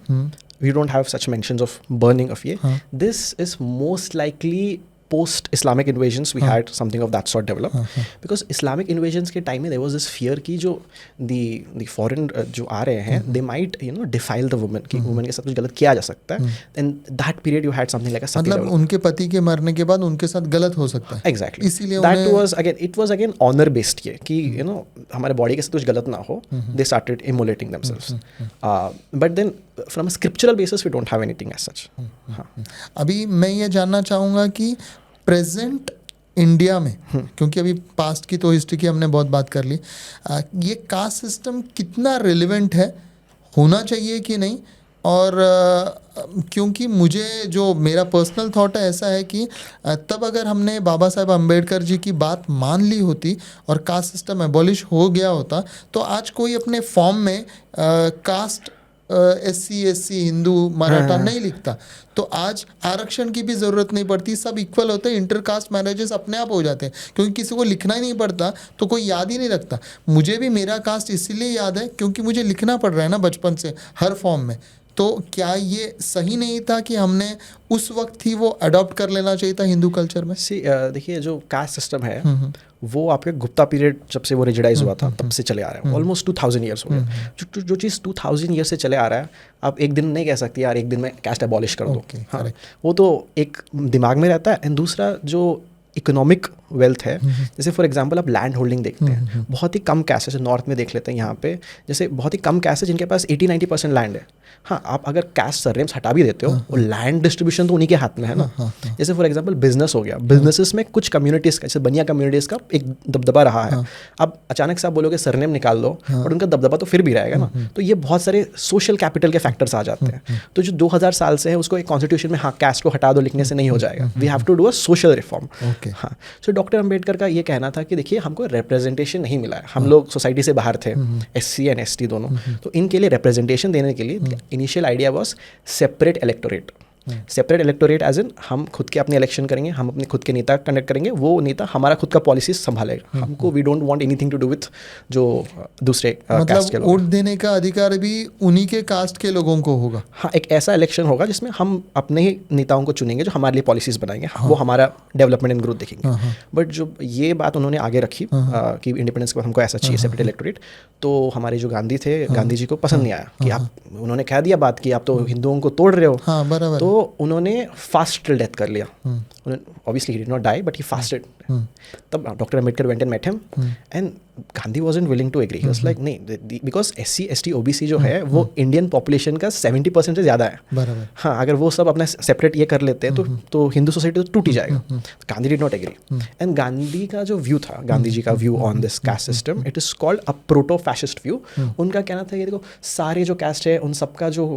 we don't have such mentions of burning of ये. This is most likely post Islamic invasions we had something of that sort develop, because Islamic invasions के time में there was this fear कि जो the foreign जो आ रहे हैं they might defile the woman, कि woman के साथ कुछ गलत किया जा सकता है, and that period you had something like a मतलब उनके पति के मरने के बाद उनके साथ गलत हो सकता है, exactly, इसीलिए that was again it was again honor based ये कि हमारे बॉडी के साथ कुछ गलत ना हो, they started immolating themselves, but then from a scriptural basis we don't have anything as such. अभी मैं ये जानना चाहूँगा कि प्रेजेंट इंडिया में, क्योंकि अभी पास्ट की तो हिस्ट्री की हमने बहुत बात कर ली, ये कास्ट सिस्टम कितना रिलेवेंट है, होना चाहिए कि नहीं, और क्योंकि मुझे जो मेरा पर्सनल थॉट है ऐसा है कि तब अगर हमने बाबा साहेब अम्बेडकर जी की बात मान ली होती और कास्ट सिस्टम एबॉलिश हो गया होता तो आज कोई अपने फॉर्म में caste SC SC Hindu Maratha नहीं लिखता, तो आज आरक्षण की भी ज़रूरत नहीं पड़ती, सब इक्वल होते हैं, इंटरकास्ट मैरिजेस अपने आप हो जाते हैं, क्योंकि किसी को लिखना ही नहीं पड़ता तो कोई याद ही नहीं रखता। मुझे भी मेरा कास्ट इसीलिए याद है क्योंकि मुझे लिखना पड़ रहा है ना बचपन से हर फॉर्म में, तो क्या ये सही नहीं था कि हमने उस वक्त ही वो अडॉप्ट कर लेना चाहिए था हिंदू कल्चर में? देखिए जो कास्ट सिस्टम है वो आपके गुप्ता पीरियड जब से वो रिजिडाइज हुआ था तब से चले आ रहा है, ऑलमोस्ट 2000 ईयर्स हो गए। जो चीज़ 2000 ईयर्स से चले आ रहा है आप एक दिन नहीं कह सकती यार एक दिन में कास्ट एबॉलिश कर दो, हाँ, वो तो एक दिमाग में रहता है। एंड दूसरा जो इकोनॉमिक वेल्थ है, जैसे फॉर एग्जांपल आप लैंड होल्डिंग देखते हैं, बहुत ही कम कैस्ट है, जैसे नॉर्थ में देख लेते हैं, यहाँ पे जैसे बहुत ही कम कैस्ट है जिनके पास 80-90% लैंड है। हाँ, आप अगर कास्ट सरनेम्स हटा भी देते हो वो लैंड डिस्ट्रीब्यूशन तो उन्हीं के हाथ में है ना। जैसे फॉर एग्जांपल बिजनेस हो गया, बिजनेसेस में कुछ कम्युनिटीज़ का, जैसे बनिया कम्युनिटीज़ का एक दबदबा रहा है, अब अचानक से आप बोलोगे सरनेम निकाल दो और उनका दबदबा तो फिर भी रहेगा ना। तो ये बहुत सारे सोशल कैपिटल के फैक्टर्स आ जाते हैं। तो जो 2000 साल से है उसको एक कॉन्स्टिट्यूशन में हाँ कास्ट को हटा दो लिखने से नहीं हो जाएगा, we have to do a social reform. हाँ, सो डॉक्टर अम्बेडकर का ये कहना था कि देखिए हमको रिप्रेजेंटेशन नहीं मिला है, हम लोग सोसाइटी से बाहर थे, SC एंड ST दोनों, तो इनके लिए रिप्रेजेंटेशन देने के लिए initial idea was separate electorate. Separate electorate as in हम खुद के अपने इलेक्शन करेंगे, हम अपने खुद के नेता कंडक्ट करेंगे, वो नेता हमारा खुद का पॉलिसी संभालेगा, हमको we don't want anything to do with जो दूसरे कास्ट के लोग। वोट देने का अधिकार भी उन्हीं के कास्ट के लोगों को होगा। हाँ, एक ऐसा इलेक्शन होगा जिसमें हम अपने ही नेताओं को चुनेंगे जो हमारे लिए पॉलिसीज बनाएंगे, वो हमारा डेवलपमेंट एंड ग्रोथ देखेंगे। बट जो ये बात उन्होंने आगे रखी कि इंडिपेंडेंस के बाद हमको ऐसा चाहिए सेपरेट इलेक्टोरेट, तो हमारे जो गांधी थे, गांधी जी को पसंद नहीं आया कि आप, उन्होंने कह दिया बात कि आप तो हिंदुओं को तोड़ रहे हो, तो उन्होंने फास्ट टिल डेथ कर लिया। Obviously he did not die but he fasted. तब doctor Ambedkar went and met him and Gandhi wasn't willing to agree, he was like नहीं, बिकॉज SC ST OBC जो है वो इंडियन पॉपुलेशन का 70% से ज़्यादा है। बराबर। हाँ, अगर वो सब अपना सेपरेट ये कर लेते हैं तो हिंदू सोसाइटी तो टूट ही जाएगा। Gandhi did not agree and Gandhi का जो व्यू था, गांधी जी का view on this caste system, it is called a proto fascist view. उनका कहना था कि देखो सारे जो कास्ट है उन सबका जो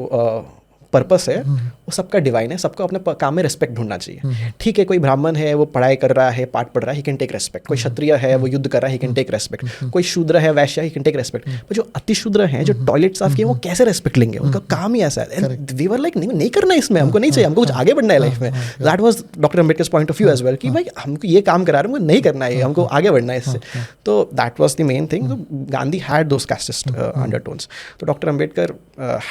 पर्पस है वो सबका डिवाइन है, सबको अपने काम में रिस्पेक्ट ढूंढना चाहिए। ठीक है, कोई ब्राह्मण है वो पढ़ाई कर रहा है, पाठ पढ़ रहा है, ही कैन टेक रेस्पेक्ट। कोई क्षत्रिय है वो युद्ध कर रहा है, ही कैन टेक रेस्पेक्ट। कोई शूद्र है, वैश्य है, ही कैन टेक रेस्पेक्ट। पर जो अति शूद्र हैं, जो टॉयलेट साफ किए, वो कैसे रेस्पेक्ट लेंगे? उनका काम ही ऐसा है। वी वर लाइक नहीं करना इसमें, हमको नहीं चाहिए, हमको कुछ आगे बढ़ना है लाइफ में। That was doctor Ambedkar point of view as well कि भाई हमको ये काम करा रहे हैं, हमको नहीं करना है, हमको आगे बढ़ना है इससे। तो that was the main thing. Gandhi had those casteist undertones. तो doctor Ambedkar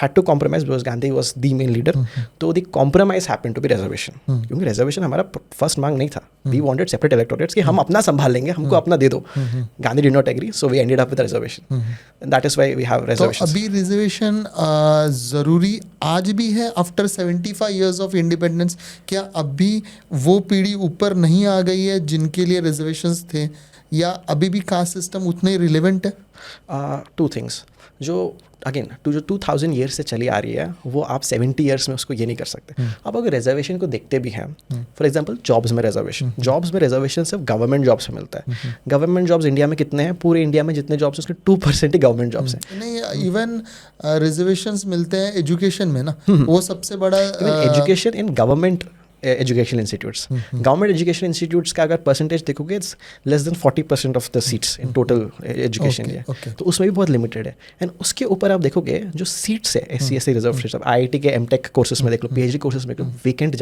had to compromise because Gandhi was the main leader. तो the compromise happened to be reservation, क्योंकि रिजर्वेशन हमारा फर्स्ट मांग नहीं था। वी वांटेड सेपरेट इलेक्टोरेट्स कि हम अपना संभाल लेंगे, हमको अपना दे दो। Gandhi did not agree, so we ended up with reservation. That is why we have reservation. तो अभी रिजर्वेशन जरूरी आज भी है आफ्टर 75 इयर्स ऑफ इंडिपेंडेंस? क्या अभी वो पीढ़ी ऊपर नहीं आ गई है जिनके लिए रिजर्वेशंस थे, या अभी भी कास्ट सिस्टम उतना ही रिलेवेंट है? टू थिंग्स, जो अगेन जो 2000 ईयर्स से चली आ रही है वो आप 70 ईयर्स में उसको ये नहीं कर सकते। आप अगर रिजर्वेशन को देखते भी हैं, फॉर एग्जांपल जॉब्स में रिजर्वेशन सिर्फ गवर्नमेंट जॉब्स में मिलता है। गवर्नमेंट जॉब्स इंडिया में कितने हैं? पूरे इंडिया में जितने जॉब्स उसके 2% ही गवर्नमेंट जॉब्स हैं। नहीं, इवन रिजर्वेशंस मिलते हैं एजुकेशन में ना, वो सबसे बड़ा education in government education institutes. Government education institutes का अगर परसेंटेज देखोगे it's less than 40% of the seats in total education है, तो उसमें भी बहुत लिमिटेड है। एंड उसके ऊपर आप देखोगे जो सीट्स है SC ST reserve seats, IIT के MTech कोर्सेज में देख लो, PhD कोर्सेज में देख लो, वेकेंट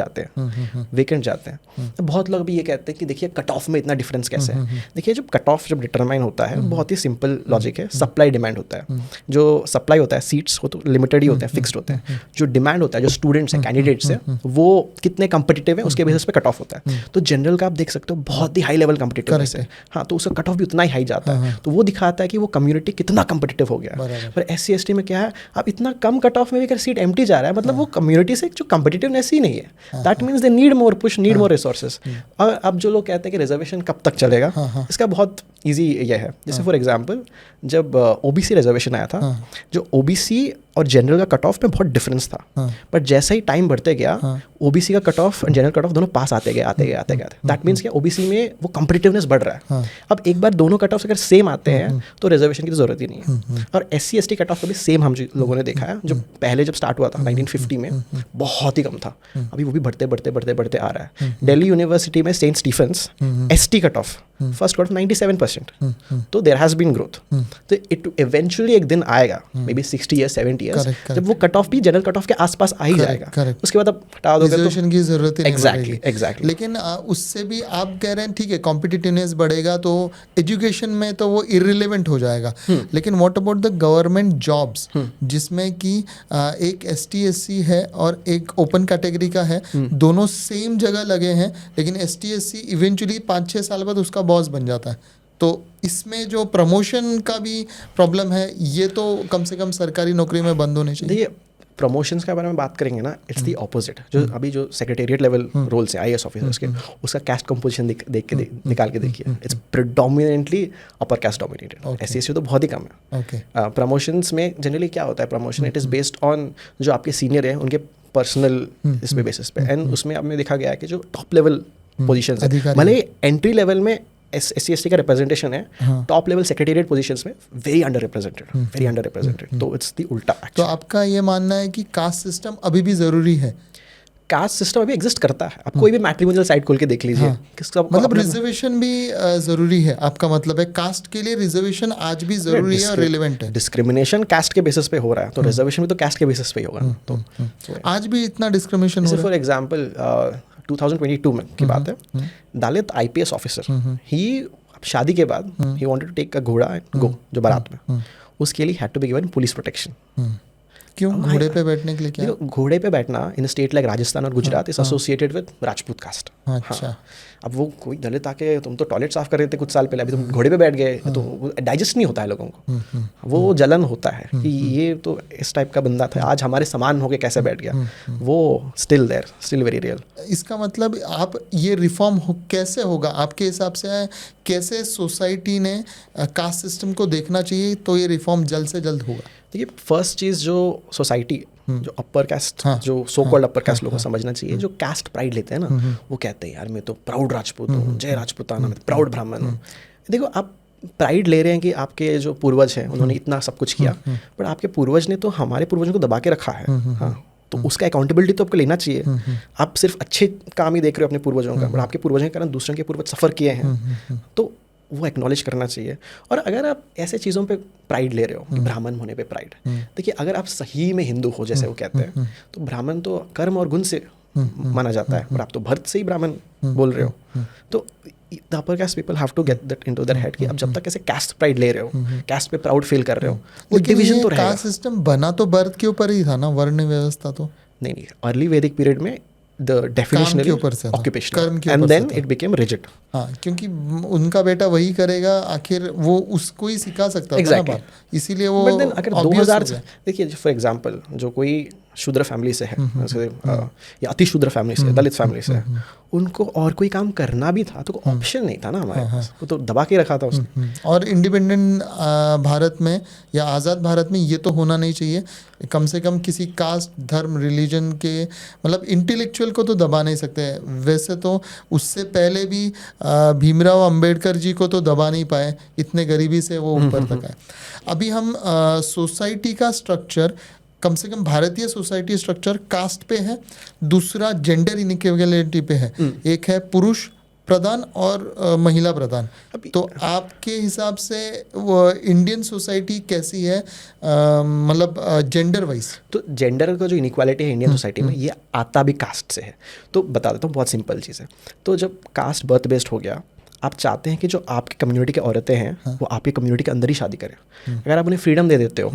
जाते हैं। तो बहुत लोग भी ये कहते हैं कि देखिए कट ऑफ में इतना डिफरेंस कैसे है। देखिए जब कट ऑफ जब डिटरमाइन होता है बहुत ही सिंपल लॉजिक है, सप्लाई डिमांड होता है। जो सप्लाई होता है सीट्स वो तो लिमिटेड ही होते हैं, फिक्स्ड होते हैं। जो डिमांड होता है, जो स्टूडेंट्स हैं, कैंडिडेट्स हैं, वो कितने कंपनी कम्पिटिटिव है उसके बेसिस पे कट ऑफ होता है। तो जनरल का आप देख सकते हो बहुत ही हाई लेवल कम्पिटिटिवनेस है, हाँ, तो उसका कट ऑफ भी उतना ही हाई जाता है। तो वो दिखाता है कि वो कम्युनिटी कितना कम्पिटिटिव हो गया। पर SC/ST में क्या है, आप इतना कम कट ऑफ में भी अगर सीट एम्प्टी जा रहा है, मतलब वो कम्युनिटी से जो कम्पिटिटिवनेस ही नहीं है। That means they need more push, need more resources. और अब जो लोग कहते हैं कि रिजर्वेशन कब तक चलेगा, इसका बहुत ईजी ये है। जैसे फॉर एग्जाम्पल जब OBC रिजर्वेशन आया था, जो OBC और जनरल का कट ऑफ में बहुत डिफरेंस था, बट जैसे ही टाइम बढ़ते गया OBC का कट ऑफ और जनरल कट ऑफ दोनों पास आते गए। दैट मीन्स क्या, OBC में वो कम्पिटिटिवनेस बढ़ रहा है। अब एक बार दोनों कट ऑफ अगर सेम आते हैं तो रिजर्वेशन की तो जरूरत ही नहीं है। और SC/ST कट ऑफ कभी सेम हम लोगों ने देखा है, जो पहले जब स्टार्ट हुआ था 1950 में बहुत ही कम था, अभी वो भी बढ़ते आ रहा है। दिल्ली यूनिवर्सिटी में Saint Stephen's ST cut off first cut off 97%, तो देयर हैज बीन ग्रोथ। तो इट इवेंचुअली एक दिन आएगा, मे बी 60 ईयर्स 70 ईयर्स, जब वो कट ऑफ भी जनरल कट ऑफ के आसपास आ ही जाएगा। उसके बाद अब हटा दोगे तो रिजर्वेशन की जरूरत ही नहीं एग्जैक्टली। लेकिन उससे भी आप कह रहे हैं ठीक है कॉम्पिटिटिवनेस बढ़ेगा तो एजुकेशन में तो वो इररिलेवेंट हो जाएगा, लेकिन what about the government jobs, जिसमें कि एक ST/SC है और एक ओपन कैटेगरी का है, दोनों सेम जगह लगे हैं, लेकिन ST/SC इवेंचुअली 5-6 साल बाद उसका बॉस बन जाता है। तो इसमें जो प्रमोशन का भी प्रॉब्लम है, ये तो कम से कम सरकारी नौकरी में बंद होने चाहिए। प्रमोशंस के बारे में बात करेंगे ना, इट्स दी ऑपोजिट। जो अभी जो सेक्रेटेरिएट लेवल रोल्स हैं IAS ऑफिसर्स के, उसका कास्ट कंपोजिशन निकाल के देखिए, it's predominantly upper caste dominated. SC/ST तो बहुत ही कम है। प्रमोशंस में जनरली क्या होता है, promotion it is based on जो आपके सीनियर हैं उनके पर्सनल इस पे बेसिस पे, एंड उसमें आपने देखा गया है कि जो टॉप लेवल पोजीशंस है, भले एंट्री लेवल में SC/ST का रिप्रेजेंटेशन है, टॉप लेवल सेक्रेटेरिएट पोजीशंस में वेरी अंडर रिप्रेजेंटेड। तो इट्स दी उल्टा। तो आपका ये मानना है कि कास्ट सिस्टम अभी भी ज़रूरी है? कास्ट सिस्टम अभी एग्जिस्ट करता है, आप कोई भी मैट्रिमोनियल साइट खोल के देख लीजिए। मतलब रिजर्वेशन भी ज़रूरी है, आपका मतलब है कास्ट के लिए रिजर्वेशन आज भी ज़रूरी है और रिलेवेंट है? डिस्क्रिमिनेशन कास्ट के बेसिस पे हो रहा है, तो रिजर्वेशन भी तो कास्ट के बेसिस पे ही होगा। तो आज भी इतना डिस्क्रिमिनेशन हो रहा है? फॉर एग्जाम्पल 2022 में की बात है, दलित IPS ऑफिसर, ही शादी के बाद ही वांटेड टू टेक अ घोड़ा एंड गो, जो बारात में, उसके लिए had to be given police protection. क्यों? घोड़े पे बैठने के लिए क्या? घोड़े पे बैठना इन स्टेट लाइक राजस्थान और Gujarat is associated with Rajput caste. अच्छा। अब वो कोई दलित आके, तुम तो टॉयलेट साफ कर रहे थे कुछ साल पहले, अभी तुम घोड़े पे बैठ गए, तो डाइजेस्ट नहीं होता है लोगों को, वो जलन होता है कि ये तो इस टाइप का बंदा था, आज हमारे समान होके कैसे बैठ गया, वो स्टिल वेरी रियल। इसका मतलब आप ये रिफॉर्म कैसे होगा आपके हिसाब से? कैसे सोसाइटी ने कास्ट सिस्टम को देखना चाहिए तो ये रिफॉर्म जल्द से जल्द होगा? देखिए, फर्स्ट चीज़ जो सोसाइटी, जो अपर कास्ट, जो सो कॉल्ड अपर कास्ट लोगों को समझना चाहिए, जो कास्ट प्राइड लेते हैं ना, वो कहते हैं यार मैं तो प्राउड राजपूत हूँ, जय राजपूताना, मैं प्राउड ब्राह्मण हूँ। देखो, आप प्राइड ले रहे हैं कि आपके जो पूर्वज हैं उन्होंने इतना सब कुछ किया, बट आपके पूर्वज ने तो हमारे पूर्वजों को दबा के रखा है। हाँ, तो उसका अकाउंटेबिलिटी तो आपको लेना चाहिए। आप सिर्फ अच्छे काम ही देख रहे हो अपने पूर्वजों का, बट आपके पूर्वजों के कारण दूसरों के पूर्वज सफ़र किए हैं, तो वो एक्नॉलेज करना चाहिए। और अगर आप ऐसे चीज़ों पे प्राइड ले रहे हो, कि ब्राह्मण होने पे प्राइड, देखिए अगर आप सही में हिंदू हो, जैसे वो कहते हैं, तो ब्राह्मण तो कर्म और गुण से माना जाता है, और आप तो भर्त से ही ब्राह्मण बोल रहे हो। तो the upper caste people have to get that into their head कि अब जब तक ऐसे कास्ट प्राइड ले रहे हो, कास्ट पे प्राउड फील कर रहे हो, वो डिवीजन तो रहेगा। कास्ट सिस्टम बना तो बर्थ के ऊपर ही था ना, वर्ण व्यवस्था तो नहीं, अर्ली वैदिक पीरियड में the definition के ऊपर से occupational, and then it became rigid। हाँ, क्योंकि उनका बेटा वही करेगा, आखिर वो उसको ही सिखा सकता था ना बाप, इसीलिए वो। बट देन अगर 2000 से देखिए, फॉर एग्जांपल जो कोई शूद्र फैमिली से है, या अति शूद्र फैमिली से, दलित फैमिली से है, उनको और कोई काम करना भी था तो ऑप्शन नहीं था ना हमारे पास, वो तो दबा के रखा था उसने। और इंडिपेंडेंट भारत में या आज़ाद भारत में ये तो होना नहीं चाहिए, कम से कम किसी कास्ट, धर्म, रिलीजन के, मतलब इंटेलेक्चुअल को तो दबा नहीं सकते। वैसे तो उससे पहले भी भीमराव अंबेडकर जी को तो दबा नहीं पाए, इतने गरीबी से वो ऊपर तक आए। अभी हम सोसाइटी का स्ट्रक्चर, कम से कम भारतीय सोसाइटी स्ट्रक्चर कास्ट पे है, दूसरा जेंडर इनइक्वालिटी पे है, एक है पुरुष प्रधान और महिला प्रधान। तो आपके हिसाब से वो इंडियन सोसाइटी कैसी है, मतलब जेंडर वाइज? तो जेंडर का जो इनइक्वालिटी है इंडियन सोसाइटी में, ये आता भी कास्ट से है। तो बता देता हूँ, बहुत सिंपल चीज़ है। तो जब कास्ट बर्थ बेस्ड हो गया, आप चाहते हैं कि जो आपकी कम्युनिटी की औरतें हैं वो आपकी कम्युनिटी के अंदर ही शादी करें। अगर आप उन्हें फ्रीडम दे देते हो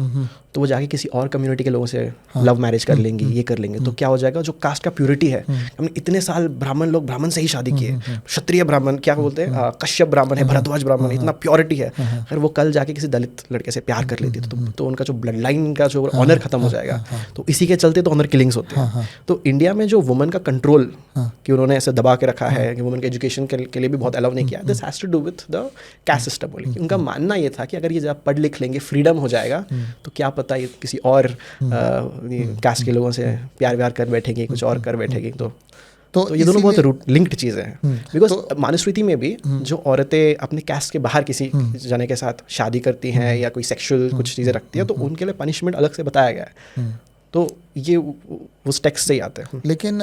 तो वो जाके किसी और कम्युनिटी के लोगों से लव मैरिज कर लेंगी, ये कर लेंगे, तो क्या हो जाएगा, जो कास्ट का प्योरिटी है, हमने इतने साल ब्राह्मण लोग ब्राह्मण से ही शादी किए, क्षत्रिय ब्राह्मण क्या बोलते हैं, कश्यप ब्राह्मण है, भरद्वाज ब्राह्मण है, इतना प्योरिटी है, अगर वो कल जाके किसी दलित लड़के से प्यार कर लेती तो उनका जो ब्लड लाइन का जो ऑनर खत्म हो जाएगा, तो इसी के चलते तो ऑनर किलिंग्स होते हैं। तो इंडिया में जो वुमन का कंट्रोल कि उन्होंने ऐसे दबा के रखा है कि वुमन के एजुकेशन के लिए भी बहुत अलाउ नहीं किया, this has to do with the caste system. बोली उनका मानना ये था कि अगर ये जब पढ़ लिख लेंगे, फ्रीडम हो जाएगा, तो क्या पता ये किसी और कास्ट के लोगों से प्यार व्यार कर बैठेगी, कुछ और कर बैठेगी। तो ये दोनों बहुत लिंक्ड चीज़ें हैं। बिकॉज मनुस्मृति में भी जो औरतें अपने कास्ट के बाहर किसी जने के साथ शादी करती हैं या कोई सेक्सुअल कुछ चीज़ें रखती हैं, तो उनके लिए पनिशमेंट अलग से बताया गया है। तो ये उस टेक्स्ट से ही आते हैं। लेकिन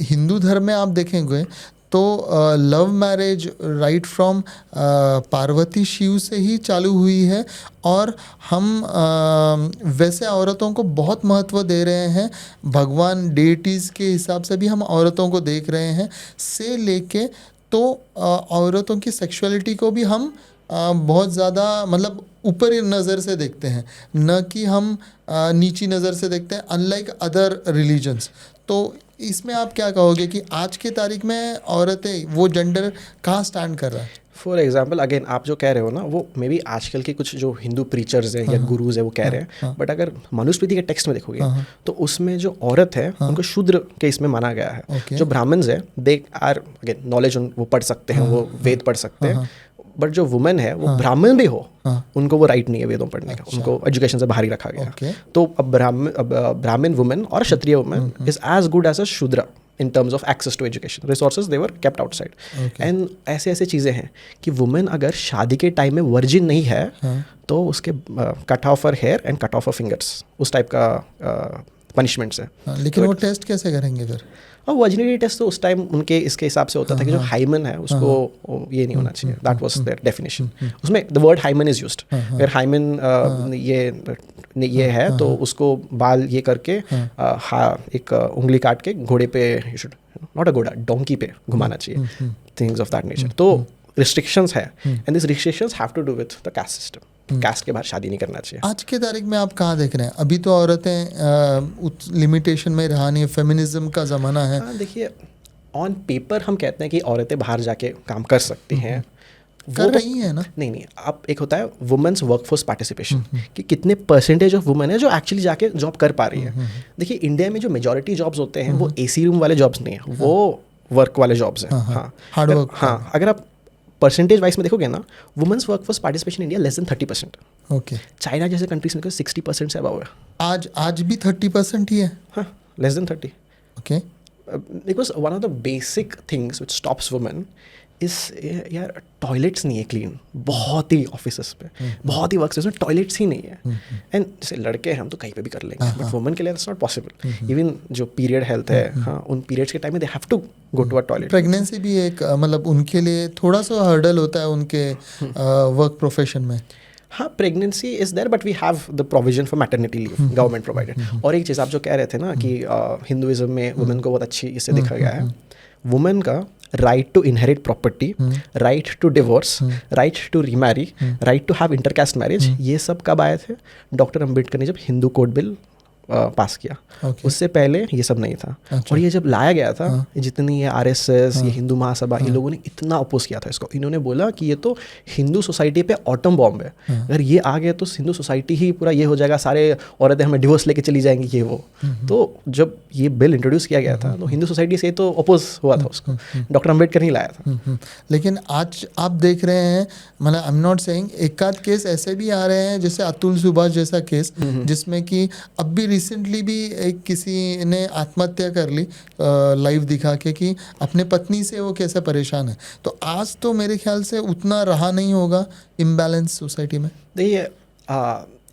हिंदू धर्म में आप देखेंगे तो love marriage right from Parvati Shiv से ही चालू हुई है, और हम वैसे औरतों को बहुत महत्व दे रहे हैं, भगवान डेटीज़ के हिसाब से भी हम औरतों को देख रहे हैं, से लेके तो औरतों की सेक्सुअलिटी को भी हम बहुत ज़्यादा मतलब ऊपर नज़र से देखते हैं, न कि हम नीची नज़र से देखते हैं, अनलाइक अदर रिलीजन्स। तो इसमें आप क्या कहोगे कि आज के तारीख में औरतें वो जेंडर कहाँ स्टैंड कर रहा है? फॉर एग्जाम्पल अगेन आप जो कह रहे हो ना, वो मे बी आजकल के कुछ जो हिंदू प्रीचर्स हैं या गुरुज है वो कह रहे हैं, बट अगर मनुस्मृति के टेक्स्ट में देखोगे तो उसमें जो औरत है उनको शूद्र के इसमें माना गया है। जो ब्राह्मण्स है दे आर अगेन नॉलेज, वो पढ़ सकते हैं, वो वेद पढ़ सकते हैं, बट जो वुमेन है वो ब्राह्मण भी हो, उनको वो राइट नहीं है वेदों पढ़ने का, उनको एजुकेशन से बाहर ही रखा गया। तो अब ब्राह्मण वुमेन और Kshatriya women is as good as a Shudra in terms of access to education resources, they were kept outside. And ऐसे चीज़ें हैं कि वुमेन अगर शादी के टाइम में वर्जिन नहीं है तो उसके cut off her hair and cut off her fingers, उस टाइप का पनिशमेंट्स है। लेकिन वो टेस्ट कैसे करेंगे फिर? और वर्जिनिटी टेस्ट तो उस टाइम उनके इसके हिसाब से होता था कि जो हाइमन है उसको ये नहीं होना चाहिए, दैट वाज देयर डेफिनेशन। उसमें the word hymen is used, अगर हाइमन ये है तो उसको बाल ये करके एक उंगली काट के घोड़े पे, यू शुड नॉट अ घोड़ा, डोंकी पे घुमाना चाहिए, थिंग्स ऑफ दैट नेचर। तो रिस्ट्रिक्शंस है, and this restrictions have to do with the caste system. Caste के बाहर शादी नहीं करना चाहिए। आज के तारीख में आप कहाँ देख रहे हैं? अभी तो औरतें लिमिटेशन में रहा नहीं है, फेमिनिज्म का ज़माना है। देखिए ऑन पेपर हम कहते हैं कि औरतें बाहर जाके काम कर सकती हैं, कर रही है ना? नहीं, अब एक होता है वुमेन्स वर्कफोर्स पार्टिसिपेशन, कि कितने परसेंटेज ऑफ वुमेन है जो एक्चुअली जाके जॉब कर पा रही है। देखिए इंडिया में जो मेजॉरिटी जॉब्स होते हैं वो एसी रूम वाले जॉब्स नहीं है, वो वर्क वाले जॉब्स हैं। Hard work. हाँ, अगर आप परसेंटेज वाइज में देखोगे ना, women's workforce participation India less than 30%। Okay. China जैसे कंट्रीज में 60% से अबव है। आज भी 30% ही है? हाँ, less than 30। Okay. Because one of the basic things which stops women इस यार टॉयलेट्स नहीं है क्लीन, बहुत ही ऑफिसेस पे, बहुत ही वर्क में टॉयलेट्स ही नहीं है। एंड जैसे लड़के हम तो कहीं पे भी कर लेंगे, बट वुमेन के लिए दैट्स नॉट पॉसिबल। इवन जो पीरियड हेल्थ है, हाँ, उन पीरियड्स के टाइम में they have to go to a toilet. Pregnancy भी एक मतलब उनके लिए थोड़ा सा हर्डल होता है उनके वर्क प्रोफेशन में। हाँ, pregnancy is there but we have the provision for maternity leave, government provided. और एक चीज़ आप जो कह रहे थे ना कि हिंदुइज्म में वुमेन को बहुत अच्छी इससे देखा गया है, वुमेन का right to inherit property, right to divorce, right to remarry, right to have intercaste marriage, ये सब कब आए थे? डॉक्टर अम्बेडकर ने जब हिंदू कोड बिल पास किया। उससे पहले ये सब नहीं था। और ये जब लाया गया था, जितनी ये आरएसएस, ये हिंदू महासभा, ये लोगों ने इतना अपोज किया था इसको। इन्होंने बोला कि ये तो हिंदू सोसाइटी पे ऑटम बॉम्ब है, अगर ये आ गया तो हिंदू सोसाइटी ही पूरा ये हो जाएगा, सारे औरतें हमें डिवोर्स लेके चली जाएंगी, ये वो। तो जब ये बिल इंट्रोड्यूस किया गया था तो हिंदू सोसाइटी से तो अपोज हुआ था उसको, डॉक्टर अम्बेडकर ही लाया था। लेकिन आज आप देख रहे हैं, मतलब आई एम नॉट सेइंग, एक आध केस ऐसे भी आ रहे हैं जैसे अतुल सुभाष जैसा केस, जिसमें कि अब भी रिसेंटली भी एक किसी ने आत्महत्या कर ली लाइव दिखा के कि अपने पत्नी से वो कैसे परेशान है। तो आज तो मेरे ख्याल से उतना रहा नहीं होगा इम्बैलेंस सोसाइटी में। देखिए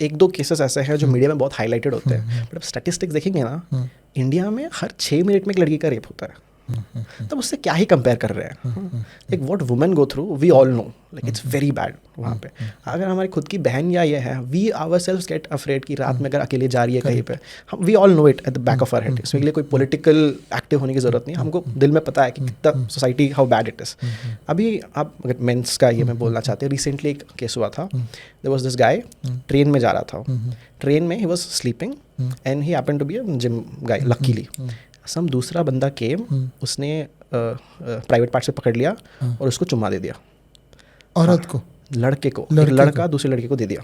एक दो केसेस ऐसे हैं जो मीडिया में बहुत हाईलाइटेड होते हैं, बट अब स्टैटिस्टिक्स देखेंगे ना, इंडिया में हर 6 मिनट में एक लड़की का रेप होता है। तब उससे क्या ही कंपेयर कर रहे हैं. Like what women go through we all know, like it's very bad. वहाँ पे अगर हमारी खुद की बहन या ये है, we ourself get afraid कि रात में अगर अकेले जा रही है कहीं पे, हम we all know it at the back of our head. इसके लिए कोई पॉलिटिकल एक्टिव होने की जरूरत नहीं. हमको दिल में पता है कि कितना society how bad it is. अभी आप अगर मेंस का ये मैं बोलना चाहते हैं, रिसेंटली एक केस हुआ था. There was this guy, train में जा रहा था. ट्रेन में he was sleeping and he happened to be a gym guy. Luckily some दूसरा बंदा केम, उसने प्राइवेट पार्ट से पकड़ लिया और उसको चुम्मा दे दिया. औरत को, लड़के को, एक लड़का दूसरे लड़के को दे दिया.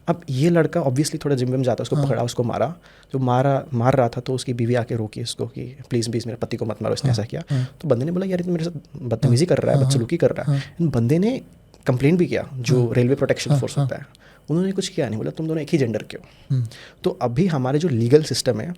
अब ये लड़का ऑब्वियसली थोड़ा जिम विम जाता है, उसको पकड़ा, उसको मारा. जो मार रहा था तो उसकी बीवी आके रोकी इसको कि प्लीज़ मेरे पति को मत मारो, इसने ऐसा किया. तो बंदे ने बोला यार ये तो मेरे साथ बदतमीजी कर रहा है, बदसलूकी कर रहा है. बंदे ने कंप्लेंट भी किया जो रेलवे प्रोटेक्शन फोर्स होता है. उन्होंने कुछ किया नहीं, बोला तुम दोनों एक ही जेंडर के हो. तो अभी हमारे जो लीगल सिस्टम है,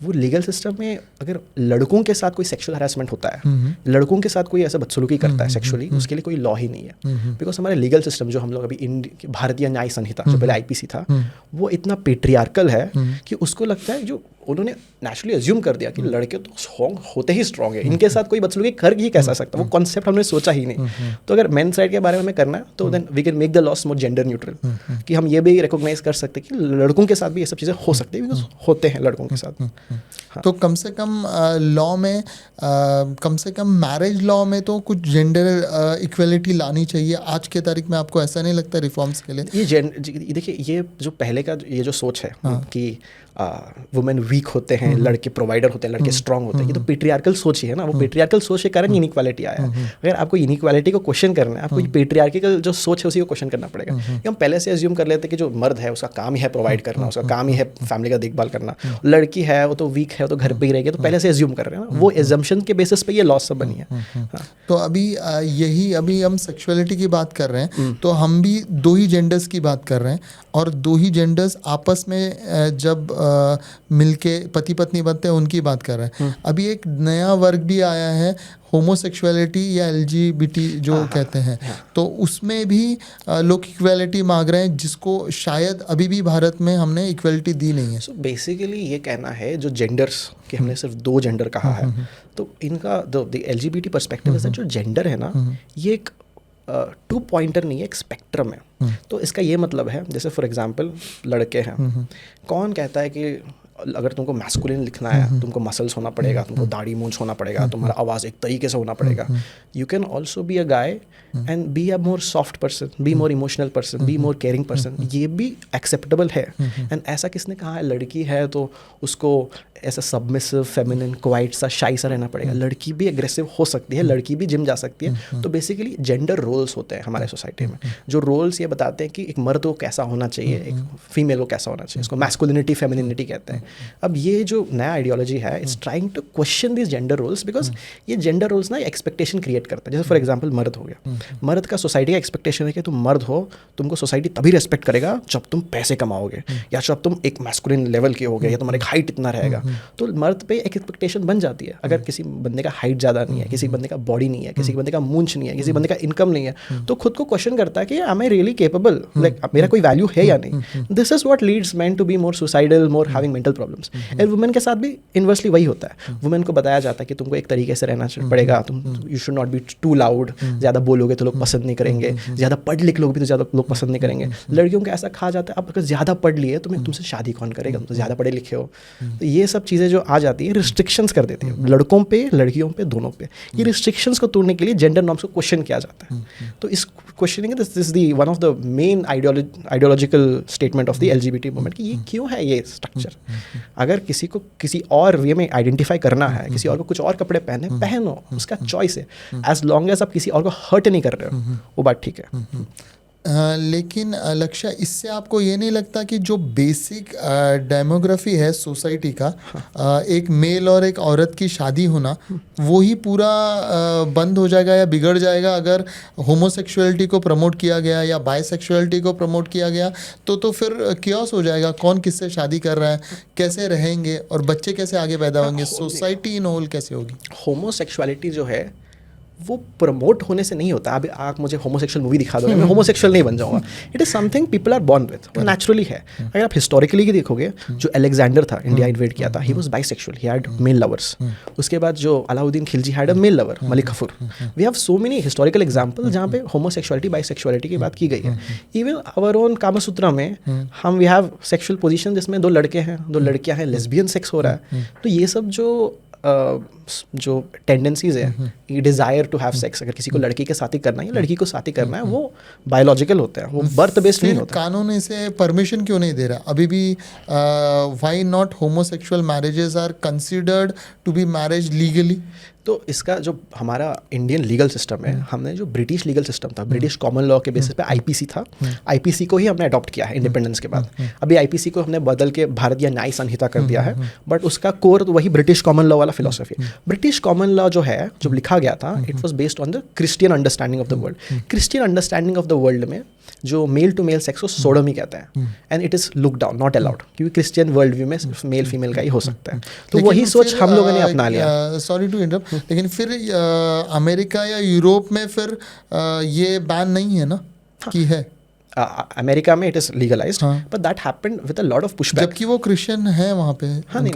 वो लीगल सिस्टम में अगर लड़कों के साथ कोई सेक्सुअल हरासमेंट होता है, लड़कों के साथ कोई ऐसा बदसलूकी करता है सेक्सुअली, उसके लिए कोई लॉ ही नहीं है. बिकॉज हमारे लीगल सिस्टम जो हम लोग अभी भारतीय न्याय संहिता जो पहले आईपीसी था, वो इतना पेट्रियार्कल है कि उसको लगता है, जो उन्होंने नेचुरली अज्यूम कर दिया कि लड़के तो स्ट्रॉन्ग होते ही स्ट्रॉन्ग है, इनके साथ कोई बदसलूकी कर ही कैसा सकता. वो कॉन्सेप्ट हमने सोचा ही नहीं. तो अगर मेन साइड के बारे में हमें करना है तो then we can make the laws more gender neutral, कि हम ये भी रिकॉग्नाइज कर सकते हैं कि लड़कों के साथ भी ये सब चीज़ें हो सकती है, बिकॉज होते हैं लड़कों के साथ. तो कम से कम लॉ में, कम से कम मैरिज लॉ में तो कुछ जेंडर इक्वलिटी लानी चाहिए आज के तारीख में. आपको ऐसा नहीं लगता रिफॉर्म्स के लिए? ये देखिए, ये जो पहले का ये जो सोच है कि वुमेन वीक होते हैं, लड़के प्रोवाइडर होते हैं, लड़के स्ट्रांग होते हैं, ये तो पेट्रियार्कल सोच ही है ना. वो पेट्रियार्कल सोच के कारण इनइक्वालिटी आया है. अगर आपको इनइक्वालिटी को क्वेश्चन करना है, आपको पेट्रियार्कल जो सोच है उसी को क्वेश्चन करना पड़ेगा. हम पहले से अज्यूम कर लेते हैं कि जो मर्द है उसका काम ही है प्रोवाइड करना, उसका काम ही है फैमिली का देखभाल करना, लड़की है वो तो वीक है, वो तो घर पे ही रहेगी, तो पहले से अज्यूम कर रहे हैं ना. वो एजम्पशन के बेसिस पे ये लॉस सब बनी है. तो अभी हम सेक्सुअलिटी की बात कर रहे हैं, तो हम भी दो ही जेंडर्स की बात कर रहे हैं, और दो ही जेंडर्स आपस में जब मिलके पति पत्नी बनते हैं उनकी बात कर रहे हैं. अभी एक नया वर्ग भी आया है, होमोसेक्सुअलिटी या LGBT जो कहते हैं. तो उसमें भी लोग इक्वलिटी मांग रहे हैं, जिसको शायद अभी भी भारत में हमने इक्वलिटी दी नहीं है. सो बेसिकली ये कहना है जो जेंडर्स कि हमने सिर्फ दो जेंडर कहा है, तो इनका द LGBT पर्सपेक्टिव है जो जेंडर है ना, ये एक टू पॉइंटर नहीं है, एक स्पेक्ट्रम है. तो इसका ये मतलब है, जैसे फॉर एग्जांपल लड़के हैं, कौन कहता है कि अगर तुमको मैस्कुलिन लिखना है, तुमको मसल्स होना पड़ेगा, तुमको दाढ़ी मूंछ होना पड़ेगा, तुम्हारा आवाज़ एक तरीके से होना पड़ेगा. You can also be a guy and be a more soft person, be more emotional person, be more caring person. ये भी एक्सेप्टेबल है. एंड ऐसा किसने कहा है लड़की है तो उसको ऐसा सबमिसिव, फेमिनिन, क्वाइट सा, शाई सा रहना पड़ेगा? लड़की भी एग्रेसिव हो सकती है, लड़की भी जिम जा सकती है. तो बेसिकली जेंडर रोल्स होते हैं हमारे सोसाइटी में, जो रोल्स ये बताते हैं कि एक मर्द को कैसा होना चाहिए, एक फीमेल को कैसा होना चाहिए. इसको मैस्कुलिनिटी, फेमिनिनिटी कहते हैं. अब ये जो नया आइडियोलॉजी है, it's trying to question this gender roles, because ये जेंडर रोल्स ना एक्सपेक्टेशन क्रिएट करता है. जैसे फॉर एग्जाम्पल मर्द हो गया, मर्द का सोसाइटी का एक्सपेक्टेशन है कि तुम मर्द हो, तुमको सोसाइटी तभी रेस्पेक्ट करेगा जब तुम पैसे कमाओगे, या जब तुम एक मैस्कुलिन लेवल के होगे, या तुम्हारी हाइट इतना रहेगा. तो मर्द पे एक एक्सपेक्टेशन बन जाती है. अगर किसी बंदे का हाइट ज़्यादा नहीं है, किसी बंदे का बॉडी नहीं है, किसी बंदे का मूंछ नहीं है, किसी बंदे का इनकम नहीं है, तो खुद को क्वेश्चन करता है कि am I really capable, like मेरा कोई वैल्यू है या नहीं. This is what leads man to be more suicidal, more having mental problems. And women के साथ भी इन्वर्सली वही होता है. वुमेन को बताया जाता है कि तुमको एक तरीके से रहना पड़ेगा, तुम you should not be too loud, ज़्यादा बोलोगे तो लोग पसंद नहीं करेंगे, ज़्यादा पढ़ लिख लोग भी तो ज़्यादा लोग पसंद नहीं करेंगे. लड़कियों को ऐसा कहा जाता है अब अगर ज़्यादा पढ़ लिए तो तुमसे शादी कौन करेगा, तुम तो ज़्यादा पढ़े लिखे हो. तो ये सब चीज़ें जो आ जाती है, रिस्ट्रिक्शंस कर देती है लड़कों पे, लड़कियों पे, दोनों पे. ये रिस्ट्रिक्शंस को तोड़ने के लिए जेंडर नॉर्म्स को क्वेश्चन किया जाता है. तो इस questioning this is the one of the main ideological statement of the LGBT movement कि ये क्यों है ये स्ट्रक्चर. अगर किसी को किसी और वे में आइडेंटिफाई करना है, किसी और को कुछ और कपड़े पहनो, उसका चॉइस है, एज लॉन्ग एज आप किसी और को हर्ट नहीं कर रहे हो, वो बात ठीक है. लेकिन लक्ष्य, इससे आपको ये नहीं लगता कि जो बेसिक डेमोग्राफी है सोसाइटी का, एक मेल और एक औरत की शादी होना, वो ही पूरा बंद हो जाएगा या बिगड़ जाएगा अगर होमोसेक्सुअलिटी को प्रमोट किया गया या बायसेक्सुअलिटी को प्रमोट किया गया? तो फिर कियोस हो जाएगा. कौन किससे शादी कर रहा है, कैसे रहेंगे, और बच्चे कैसे आगे पैदा होंगे, सोसाइटी इन होल कैसे होगी? होमोसेक्सुअलिटी जो है वो प्रमोट होने से नहीं होता। अभी आप मुझे होमोसेक्सुअल मूवी दिखा दोगे, मैं होमोसेक्सुअल नहीं बन जाऊंगा। It is something people are born with, वो नेचुरली है। अगर आप हिस्टोरिकली देखोगे, जो अलेक्जेंडर था, इंडिया इन्वेड किया था, he was bisexual, he had male lovers. उसके बाद जो Alauddin Khilji had a male lover, Malik Kafur. We have so many historical example जहाँ पे होमोसेक्सुअलिटी बाइसेक्सुअलिटी की बात की गई है। इवन आवर ओन कामसूत्रा में हम वी हैव सेक्सुअल पोजीशन जिसमें 2 लड़के हैं, 2 लड़कियां हैं, लेस्बियन सेक्स हो रहा है। तो ये सब जो टेंडेंसीज है, ये डिज़ायर टू हैव सेक्स, अगर किसी को लड़की के साथ ही करना है या लड़की को साथ ही करना है, वो बायोलॉजिकल होते हैं, वो बर्थ बेस्ड नहीं होता। कानून इसे परमिशन क्यों नहीं दे रहा अभी भी? Why not homosexual marriages are considered to be marriage legally? तो इसका जो हमारा इंडियन लीगल सिस्टम है, हमने जो ब्रिटिश लीगल सिस्टम था, ब्रिटिश कॉमन लॉ के बेसिस पे आईपीसी था, आईपीसी को ही हमने अडॉप्ट किया है इंडिपेंडेंस के बाद। अभी आईपीसी को हमने बदल के भारतीय न्याय संहिता कर दिया है, बट उसका कोर तो वही ब्रिटिश कॉमन लॉ वाला फिलोसफी है। ब्रिटिश कॉमन लॉ जो है, जो लिखा गया था, it was based on the Christian understanding of the world. Christian understanding of the world में जो मेल टू मेल सेक्स को सोडोमी कहते हैं, and it is look down, not allowed, क्योंकि क्रिश्चियन वर्ल्ड व्यू में सिर्फ मेल फीमेल का ही हो सकता है। तो वही सोच हम लोगों ने अपना लिया। सॉरी टू इंटरप्ट, लेकिन फिर अमेरिका या यूरोप में फिर ये बैन नहीं है ना? कि है अमेरिका में it is legalised, but that happened with a lot of pushback, जबकि वो क्रिश्चियन है वहाँ पे। हाँ नहीं,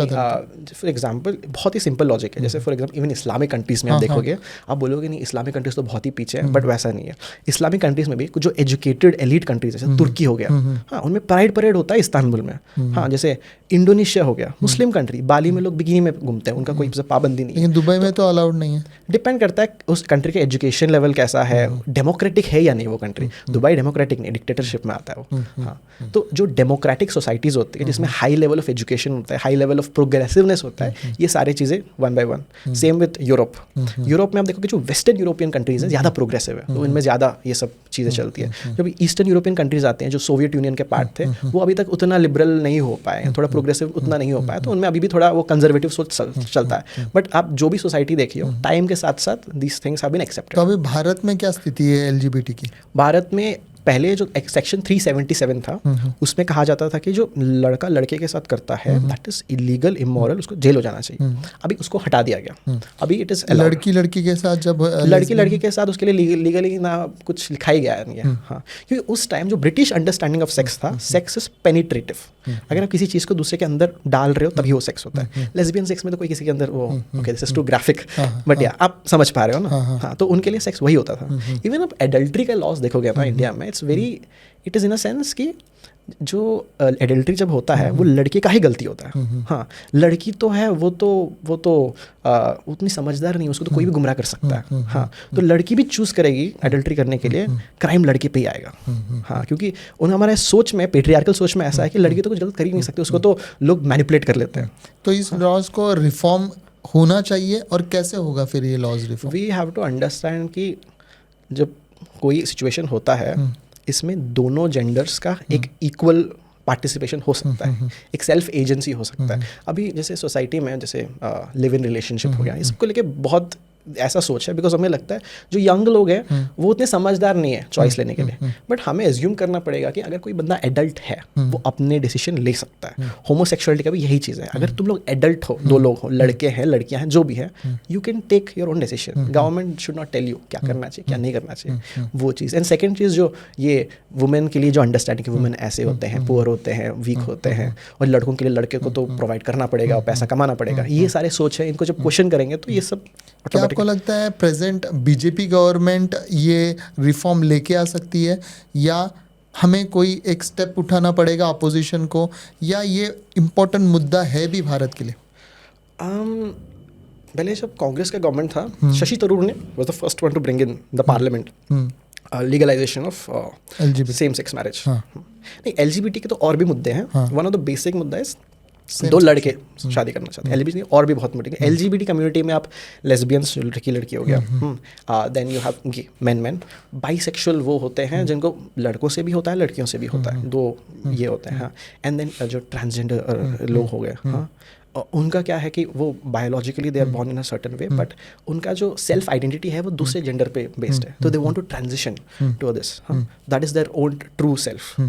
फॉर एग्जांपल बहुत ही सिंपल लॉजिक है। जैसे for example even Islamic countries में आप देखोगे, आप बोलोगे नहीं इस्लामिक कंट्रीज तो बहुत ही पीछे हैं, बट वैसा नहीं है। इस्लामिक कंट्रीज में भी कुछ जो एजुकेटेड एलिट कंट्रीज जैसे तुर्की हो गया, हाँ उनमें प्राइड परेड होता है इस्तांबुल में। हाँ जैसे इंडोनेशिया हो गया, मुस्लिम कंट्री, बाली में लोग बिकिनी में घूमते हैं, उनका कोई पाबंदी नहीं है। लेकिन दुबई में तो अलाउड नहीं है। डिपेंड करता है उस कंट्री के एजुकेशन लेवल कैसा है, डेमोक्रेटिक है या नहीं वो कंट्री। दुबई डेमोक्रेटिक नहीं, डिक्टेटरशिप में आता है वो। हाँ, तो जो डेमोक्रेटिक सोसाइटीज होती है जिसमें हाई लेवल ऑफ एजुकेशन होता है, हाई लेवल ऑफ प्रोग्रेसिवनेस होता है, ये सारी चीज़ें one by one. Same with Europe. Europe में आप देखोगे जो वेस्टर्न यूरोपियन कंट्रीज हैं ज़्यादा प्रोग्रेसिव है, तो इनमें ज़्यादा ये सब चीज़ें चलती है। जब ईस्टर्न यूरोपियन कंट्रीज आते हैं जो सोवियत यूनियन के पार्ट थे, वो अभी तक उतना लिबरल नहीं हो पाए, थोड़ा प्रोग्रेसिव उतना नहीं हो पाया, तो उनमें अभी भी थोड़ा वो कंजर्वेटिव सोच चलता है। बट आप जो भी सोसाइटी देखिए हो, टाइम के साथ साथ these things have been accepted. तो अभी भारत में क्या स्थिति है एलजीबीटी की? भारत में पहले जो सेक्शन 377 था, उसमें कहा जाता था कि जो लड़का लड़के के साथ करता है दैट इज इलीगल, इमोरल, उसको जेल हो जाना चाहिए। अभी उसको हटा दिया गया। अभी इट इज लड़की लड़की के साथ, जब लड़की लड़की के साथ उसके लिए लीगली ना कुछ लिखा ही गया नहीं है। हाँ, क्योंकि उस टाइम जो ब्रिटिश अंडरस्टैंडिंग ऑफ सेक्स था, सेक्स इज पेनिट्रेटिव। अगर आप किसी चीज़ को दूसरे के अंदर डाल रहे हो तभी वो सेक्स होता है। लेस्बियन सेक्स में तो कोई किसी के अंदर वो okay this is too graphic, but या आप समझ पा रहे हो ना। हाँ, तो उनके लिए सेक्स वही होता था। इवन आप एडल्ट्री का लॉस देखोगे ना इंडिया में, it is in a sense कि जो एडल्ट्री जब होता है वो लड़के का ही गलती होता है। हाँ, लड़की तो है वो तो उतनी समझदार नहीं है, उसको तो कोई भी गुमराह कर सकता है। हाँ, तो लड़की भी चूज़ करेगी एडल्ट्री करने के लिए, क्राइम लड़के पे ही आएगा। हाँ, क्योंकि हमारे सोच में, पेट्रियार्कल सोच में ऐसा है कि लड़की तो कुछ गलत कर ही नहीं सकती, उसको तो लोग मैनिपुलेट कर लेते हैं। तो इस लॉज को रिफॉर्म होना चाहिए, और कैसे होगा फिर ये laws reform? We have to understand कि जब कोई सिचुएशन होता है, इसमें दोनों जेंडर्स का एक इक्वल पार्टिसिपेशन हो सकता है, एक सेल्फ एजेंसी हो सकता है। अभी जैसे सोसाइटी में जैसे लिव इन रिलेशनशिप हो गया, इसको लेके बहुत ऐसा सोच है, बिकॉज हमें लगता है जो यंग लोग हैं वो उतने समझदार नहीं है चॉइस लेने के लिए। बट हमें एज्यूम करना पड़ेगा कि अगर कोई बंदा एडल्ट है वो अपने डिसीजन ले सकता है। होमोसेक्सुअलिटी का भी यही चीज़ है, अगर तुम लोग एडल्ट हो, 2 लोग हो, लड़के हैं लड़कियां हैं, जो भी है, you can take your own decision. Government should not tell you क्या करना चाहिए क्या नहीं करना चाहिए, वो चीज़। एंड सेकेंड चीज़ जो ये वुमेन के लिए जो अंडरस्टैंडिंग कि वुमेन ऐसे होते हैं, पुअर होते हैं, वीक होते हैं, और लड़कों के लिए लड़के को तो प्रोवाइड करना पड़ेगा और पैसा कमाना पड़ेगा, ये सारे सोच है। इनको जब क्वेश्चन करेंगे तो ये सब क्या आपको लगता है प्रेजेंट बीजेपी गवर्नमेंट ये रिफॉर्म लेके आ सकती है, या हमें कोई एक स्टेप उठाना पड़ेगा अपोजिशन को, या ये इम्पोर्टेंट मुद्दा है भी भारत के लिए? पहले जब कांग्रेस का गवर्नमेंट था, शशि थरूर ने was the first one two bring in the parliament legalisation of same sex marriage. नहीं, एलजीबीटी के तो और भी मुद्दे हैं। वन ऑफ द बेसिक मुद्दा इज 2 लड़के शादी करना चाहते हैं। एलजीबीटी और भी बहुत मुद्दे। एलजीबीटी कम्युनिटी में आप लेस्बियंस, लड़की हो गया, then you have man. Bisexual वो होते हैं जिनको लड़कों से भी होता है, लड़कियों से भी होता है, 2 ये होते हैं। हाँ, एंड देन जो ट्रांसजेंडर लोग हो गए, हाँ, उनका क्या है कि वो biologically they are born in a certain way, but उनका जो सेल्फ आइडेंटिटी है वो दूसरे जेंडर पे बेस्ड है, तो they want to transition to this, that is their own true self,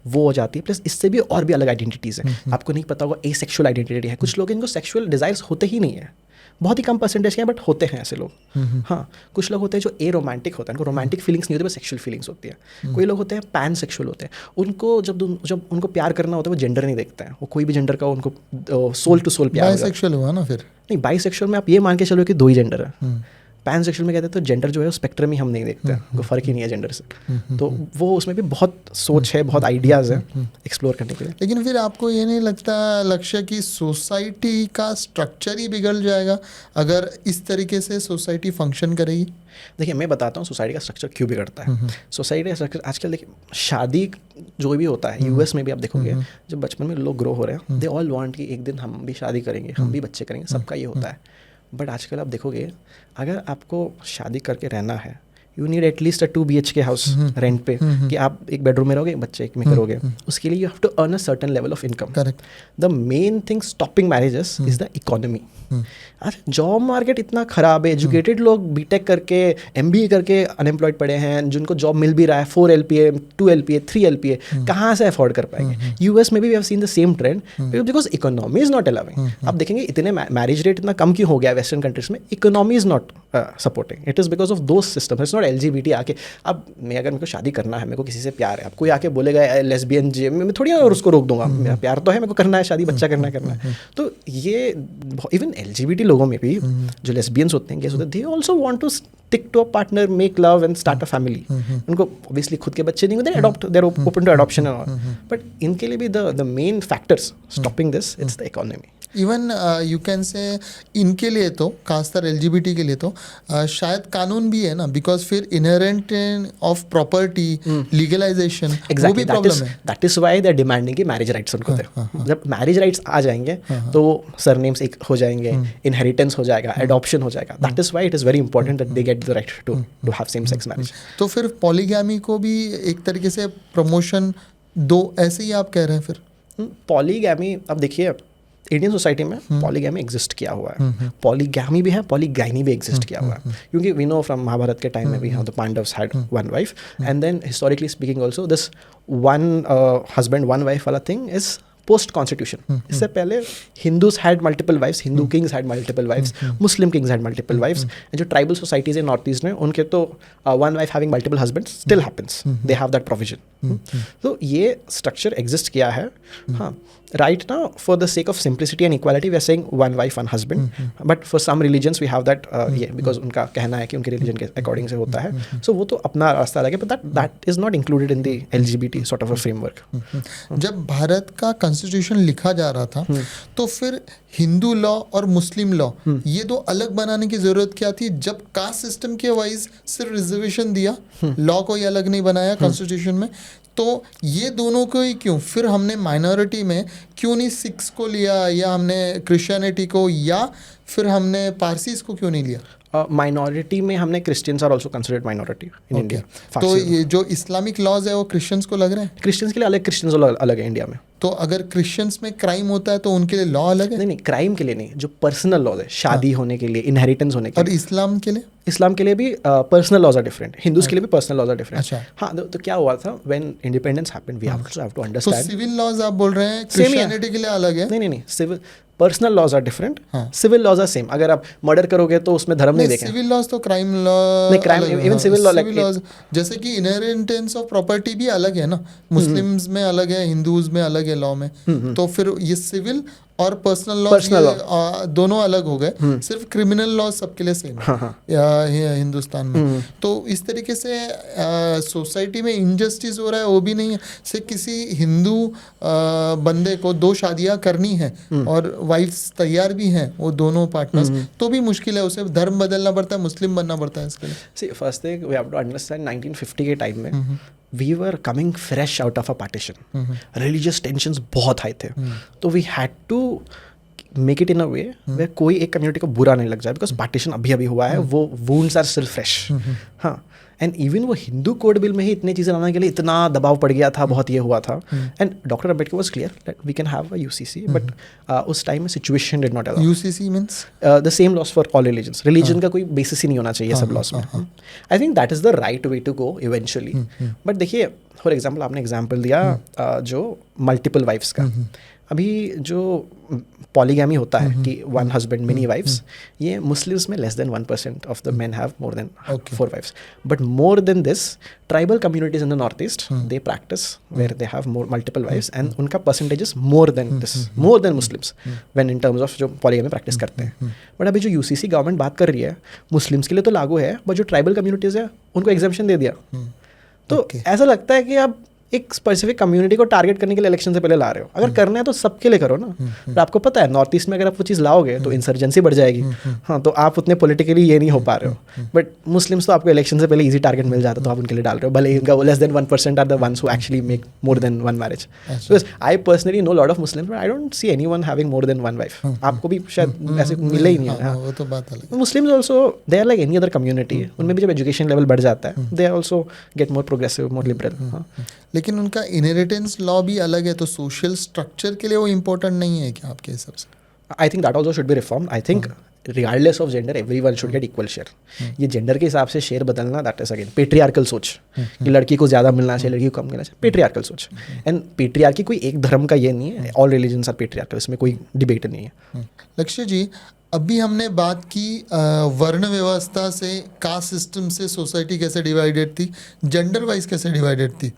वो हो जाती है। प्लस इससे भी और भी अलग आइडेंटिटीज़ है। आपको नहीं पता होगा एसेक्सुअल आइडेंटिटी है, कुछ लोग इनको सेक्सुअल डिजायर्स होते ही नहीं है, बहुत ही कम परसेंटेज के हैं बट होते हैं ऐसे लोग। हाँ, कुछ लोग होते हैं जो ए रोमांटिक होता है, उनको रोमांटिक फीलिंग्स नहीं होती बस सेक्शुअल फीलिंग्स होती है। कोई लोग होते हैं पैन सेक्शुअल होते हैं, उनको जब उनको प्यार करना होता है वो जेंडर नहीं देखते हैं, वो कोई भी जेंडर का उनको सोल टू सोल प्यार हो जाता है। बाइसेक्सुअल हुआ ना फिर? नहीं, बाइसेक्सुअल में आप ये मान के चलो कि 2 ही जेंडर है। पैन सेक्शुअल में कहते हैं तो जेंडर जो है स्पेक्ट्रम ही हम नहीं देखते हैं, कोई फ़र्क ही नहीं है जेंडर से। तो वो उसमें भी बहुत सोच है, बहुत आइडियाज़ हैं एक्सप्लोर करने के लिए। लेकिन फिर आपको ये नहीं लगता लक्ष्य कि सोसाइटी का स्ट्रक्चर ही बिगड़ जाएगा अगर इस तरीके से सोसाइटी फंक्शन करेगी? देखिए, मैं बताता हूँ सोसाइटी का स्ट्रक्चर क्यों बिगड़ता है। सोसाइटी का स्ट्रक्चर आजकल देखिए, शादी जो भी होता है यूएस में भी आप देखोगे, जब बचपन में लोग ग्रो हो रहे हैं, दे ऑल वांट कि एक दिन हम भी शादी करेंगे, हम भी बच्चे करेंगे, सबका ये होता है। बट आजकल आप देखोगे, अगर आपको शादी करके रहना है, you need at least 2 BHK house rent पे, कि आप एक बेडरूम में रहोगे, बच्चे एक में करोगे। उसके लिए you have to earn a certain level of income. Correct. The main thing stopping marriages is the economy. आज जॉब मार्केट इतना ख़राब है, एजुकेटेड लोग बीटेक करके MBA करके अनएम्प्लॉयड पड़े हैं, जिनको जॉब मिल भी रहा है 4 LPA 2 LPA 3 LPA, कहाँ से अफोर्ड कर पाएंगे? यूएस में भी we have seen the same trend because economy is not allowing. आप देखेंगे इतने मैरिज रेट इतना कम क्यों हो गया वेस्टर्न कंट्रीज में? Economy is not supporting. It is because of those system. It's not LGBT आके अब मेरे को शादी करना है, मेरे को किसी से प्यार है, अब कोई आके बोलेगा लेस्बियन जे, मैं थोड़ी और उसको रोक दूंगा, मेरा प्यार तो है, मेरे को करना है शादी, बच्चा करना है। तो ये इवन LGBT लोगों में भी जो लेस्बियंस होते हैं, गेस होते हैं, they also want to stick to a partner, make love and start a family. उनको ऑब्वियसली खुद के बच्चे नहीं होते, adopt, they are open to adoption and all, but इनके लिए भी the main factors stopping this it's the economy. Even you can say इनके लिए तो खासकर LGBT के लिए तो शायद कानून भी है ना, बिकॉज फिर इनहेरेंट ऑफ प्रॉपर्टी लीगलाइजेशन वो भी प्रॉब्लम है। That is why they are demanding कि मैरिज राइट्स उनको दे। जब मैरिज राइट्स आ जाएंगे तो सरनेम्स एक हो जाएंगे, इनहेरिटेंस हो जाएगा, एडॉप्शन हो जाएगा। That is why it is very important that they get the right to have same sex marriage. तो फिर पॉलीगैमी को भी एक तरीके से प्रमोशन दो, ऐसे ही आप कह रहे हैं फिर? पॉलीगैमी, अब देखिए इंडियन सोसाइटी में पॉलीगैमी एग्जिस्ट किया हुआ है, पॉलीगैमी भी है, पॉलीगाइनी भी एग्जिस्ट किया हुआ है, क्योंकि वी नो फ्रॉम महाभारत के टाइम में भी the Pandavs had one wife, and then historically speaking also this one husband one wife वाला थिंग इज पोस्ट कॉन्स्टिट्यूशन। इससे पहले Hindus had multiple wifes, Hindu kings had multiple wifes, Muslim kings had multiple wifes. जो tribal societies है North East में, उनके तो one wife having multiple husbands still happens, they have that provision. तो ये structure exist किया है। हाँ, right now for the sake of simplicity and equality we are saying one wife one husband, but for some religions we have that because उनका कहना है कि उनके religion के according से होता है, so वो तो अपना रास्ता अलग है, but that is not included in the LGBT sort of a framework। जब भारत का कॉन्स्टिट्यूशन लिखा जा रहा था तो फिर हिंदू लॉ और मुस्लिम लॉ ये दो अलग बनाने की जरूरत क्या थी? जब कास्ट सिस्टम के वाइज सिर्फ रिजर्वेशन दिया, लॉ को ये अलग नहीं बनाया कॉन्स्टिट्यूशन में, तो ये दोनों को ही क्यों? फिर हमने माइनॉरिटी में क्यों नहीं सिख्स को लिया, या हमने क्रिश्चियनिटी को, या फिर हमने पारसीज को क्यों नहीं लिया? माइनॉरिटी में हमने Christians are also considered minority in India. तो ये जो इस्लामिक लॉज है वो क्रिश्चियंस को लग रहे हैं? क्रिश्चियंस के लिए अलग, क्रिश्चियंस अलग है इंडिया में। तो अगर क्रिश्चियंस में क्राइम होता है तो उनके लिए लॉ अलग है? नहीं, क्राइम के लिए नहीं, जो पर्सनल लॉज है, शादी होने के लिए, इनहेरिटेंस होने के लिए। और इस्लाम के लिए? इस्लाम के लिए भी personal laws are different, Hindus के लिए भी पर्सनल लॉज आर डिफरेंट। अच्छा। हाँ, तो क्या हुआ था when independence happened, we also have to understand. तो सिविल लॉज आप बोल रहे हैं क्रिश्चियनिटी के लिए अलग है? नहीं, civil personal laws are different, civil laws are same. अगर आप मर्डर करोगे तो उसमें धर्म नहीं देखेंगे। सिविल लॉज तो क्राइम लॉ, नहीं, क्राइम इवन सिविल लॉ, जैसे कि इनहेरिटेंस ऑफ प्रॉपर्टी भी अलग है ना, मुस्लिम्स में अलग है, हिंदूज में अलग है लॉ में। तो फिर ये सिविल और पर्सनल लॉ दोनों अलग हो गए, सिर्फ क्रिमिनल लॉ सबके लिए सेम है हिंदुस्तान में। तो इस तरीके से सोसाइटी में इनजस्टिस हो रहा है, वो भी नहीं है। से किसी हिंदू बंदे को 2 शादियां करनी है और वाइफ्स तैयार भी हैं वो दोनों पार्टनर्स, तो भी मुश्किल है, उसे धर्म बदलना पड़ता है, मुस्लिम बनना पड़ता है इसके लिए। See first thing we have to understand 1950 के टाइम में we were coming fresh out of a partition, religious tensions बहुत high थे, तो we had to make it in a way where कोई एक कम्युनिटी को बुरा नहीं लग जाए, because partition अभी अभी हुआ है, वो wounds are still fresh। हाँ, एंड इवन वो हिंदू कोड बिल में ही इतनी चीज़ें लाने के लिए इतना दबाव पड़ गया था, बहुत ये हुआ था। And doctor Ambedkar was clear that we can have a UCC, but उस टाइम में situation did not allow. UCC means the same laws for all religions, religion का कोई बेसिस ही नहीं होना चाहिए सब लॉस में। I think that is the right way to go eventually. But देखिए, फॉर एग्जाम्पल आपने एग्जाम्पल दिया जो मल्टीपल वाइफ्स का, अभी जो पॉलीगैमी होता है कि वन हस्बैंड मेनी वाइफ्स, ये मुस्लिम्स में less than 1% of the men have more than 4 wives, but more than this tribal communities in the north east they practice where they have more multiple wives and उनका percentage is more than this, more than Muslims when in terms of जो polygamy practice करते हैं. But अभी जो UCC government बात कर रही है मुस्लिम्स के लिए तो लागू है, बट जो ट्राइबल कम्युनिटीज़ है उनको एग्जेम्पशन दे दिया. तो ऐसा लगता है कि आप एक स्पेसिफिक कम्युनिटी को टारगेट करने के लिए इलेक्शन से पहले ला रहे हो. अगर करना है तो सबके लिए करो ना. पर आपको पता है नॉर्थ ईस्ट में अगर आप वो चीज़ लाओगे तो इंसर्जेंसी बढ़ जाएगी. हाँ, तो आप उतने पॉलिटिकली ये नहीं हो पा रहे हो. बट मुस्लिम्स तो आपको इलेक्शन से पहले इजी टारगेट मिल जाता है, तो आप उनके लिए डाल रहे हो. भले इनका less than 1% are the ones who actually make more than one marriage. Because I personally know lot of Muslims but I don't see anyone having more than one wife. आपको भी शायद ऐसे मिले ही नहीं है. वो तो बात अलग. Muslims also they are like any other community. उनमें भी जब एजुकेशन लेवल बढ़ जाता है they are also get more progressive, more liberal. लेकिन उनका इनहेरिटेंस लॉ भी अलग है, तो सोशल स्ट्रक्चर के लिए वो इम्पोर्टेंट नहीं है क्या आपके हिसाब से? आई think that also should be reform. I think regardless of gender everyone should get equal share. ये जेंडर के हिसाब से शेयर बदलना दैट इज अगेन पेट्रियार्कल सोच कि लड़की को ज़्यादा मिलना चाहिए, लड़की को कम मिलना चाहिए. पेट्रियार्कल सोच. एंड पेट्रियार्की कोई एक धर्म का ये नहीं है. ऑल रिलीजन्स आर पेट्रियार्कल, इसमें कोई डिबेट नहीं है. लक्ष्य जी, अभी हमने बात की वर्ण व्यवस्था से, कास्ट सिस्टम से सोसाइटी कैसे डिवाइडेड थी, जेंडर वाइज कैसे डिवाइडेड थी.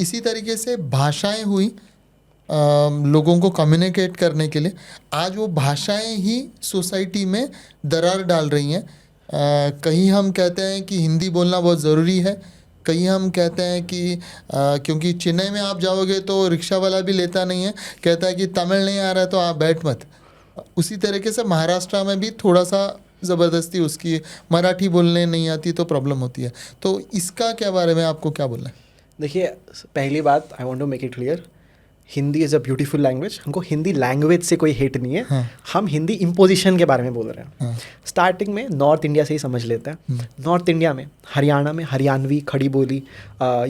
इसी तरीके से भाषाएं हुई लोगों को कम्युनिकेट करने के लिए. आज वो भाषाएं ही सोसाइटी में दरार डाल रही हैं. कहीं हम कहते हैं कि हिंदी बोलना बहुत ज़रूरी है, कहीं हम कहते हैं कि क्योंकि चेन्नई में आप जाओगे तो रिक्शा वाला भी लेता नहीं है, कहता है कि तमिल नहीं आ रहा है तो आप बैठ मत. उसी तरीके से महाराष्ट्र में भी थोड़ा सा ज़बरदस्ती उसकी मराठी बोलने नहीं आती तो प्रॉब्लम होती है. तो इसका क्या बारे में आपको क्या बोलना है? देखिए, पहली बात I want to make it clear, Hindi is a beautiful language. हमको हिंदी लैंग्वेज से कोई हेट नहीं है. हाँ. हम हिंदी इम्पोजिशन के बारे में बोल रहे हैं. हाँ. स्टार्टिंग में नॉर्थ इंडिया से ही समझ लेते हैं. नॉर्थ इंडिया में हरियाणा में हरियाणवी खड़ी बोली,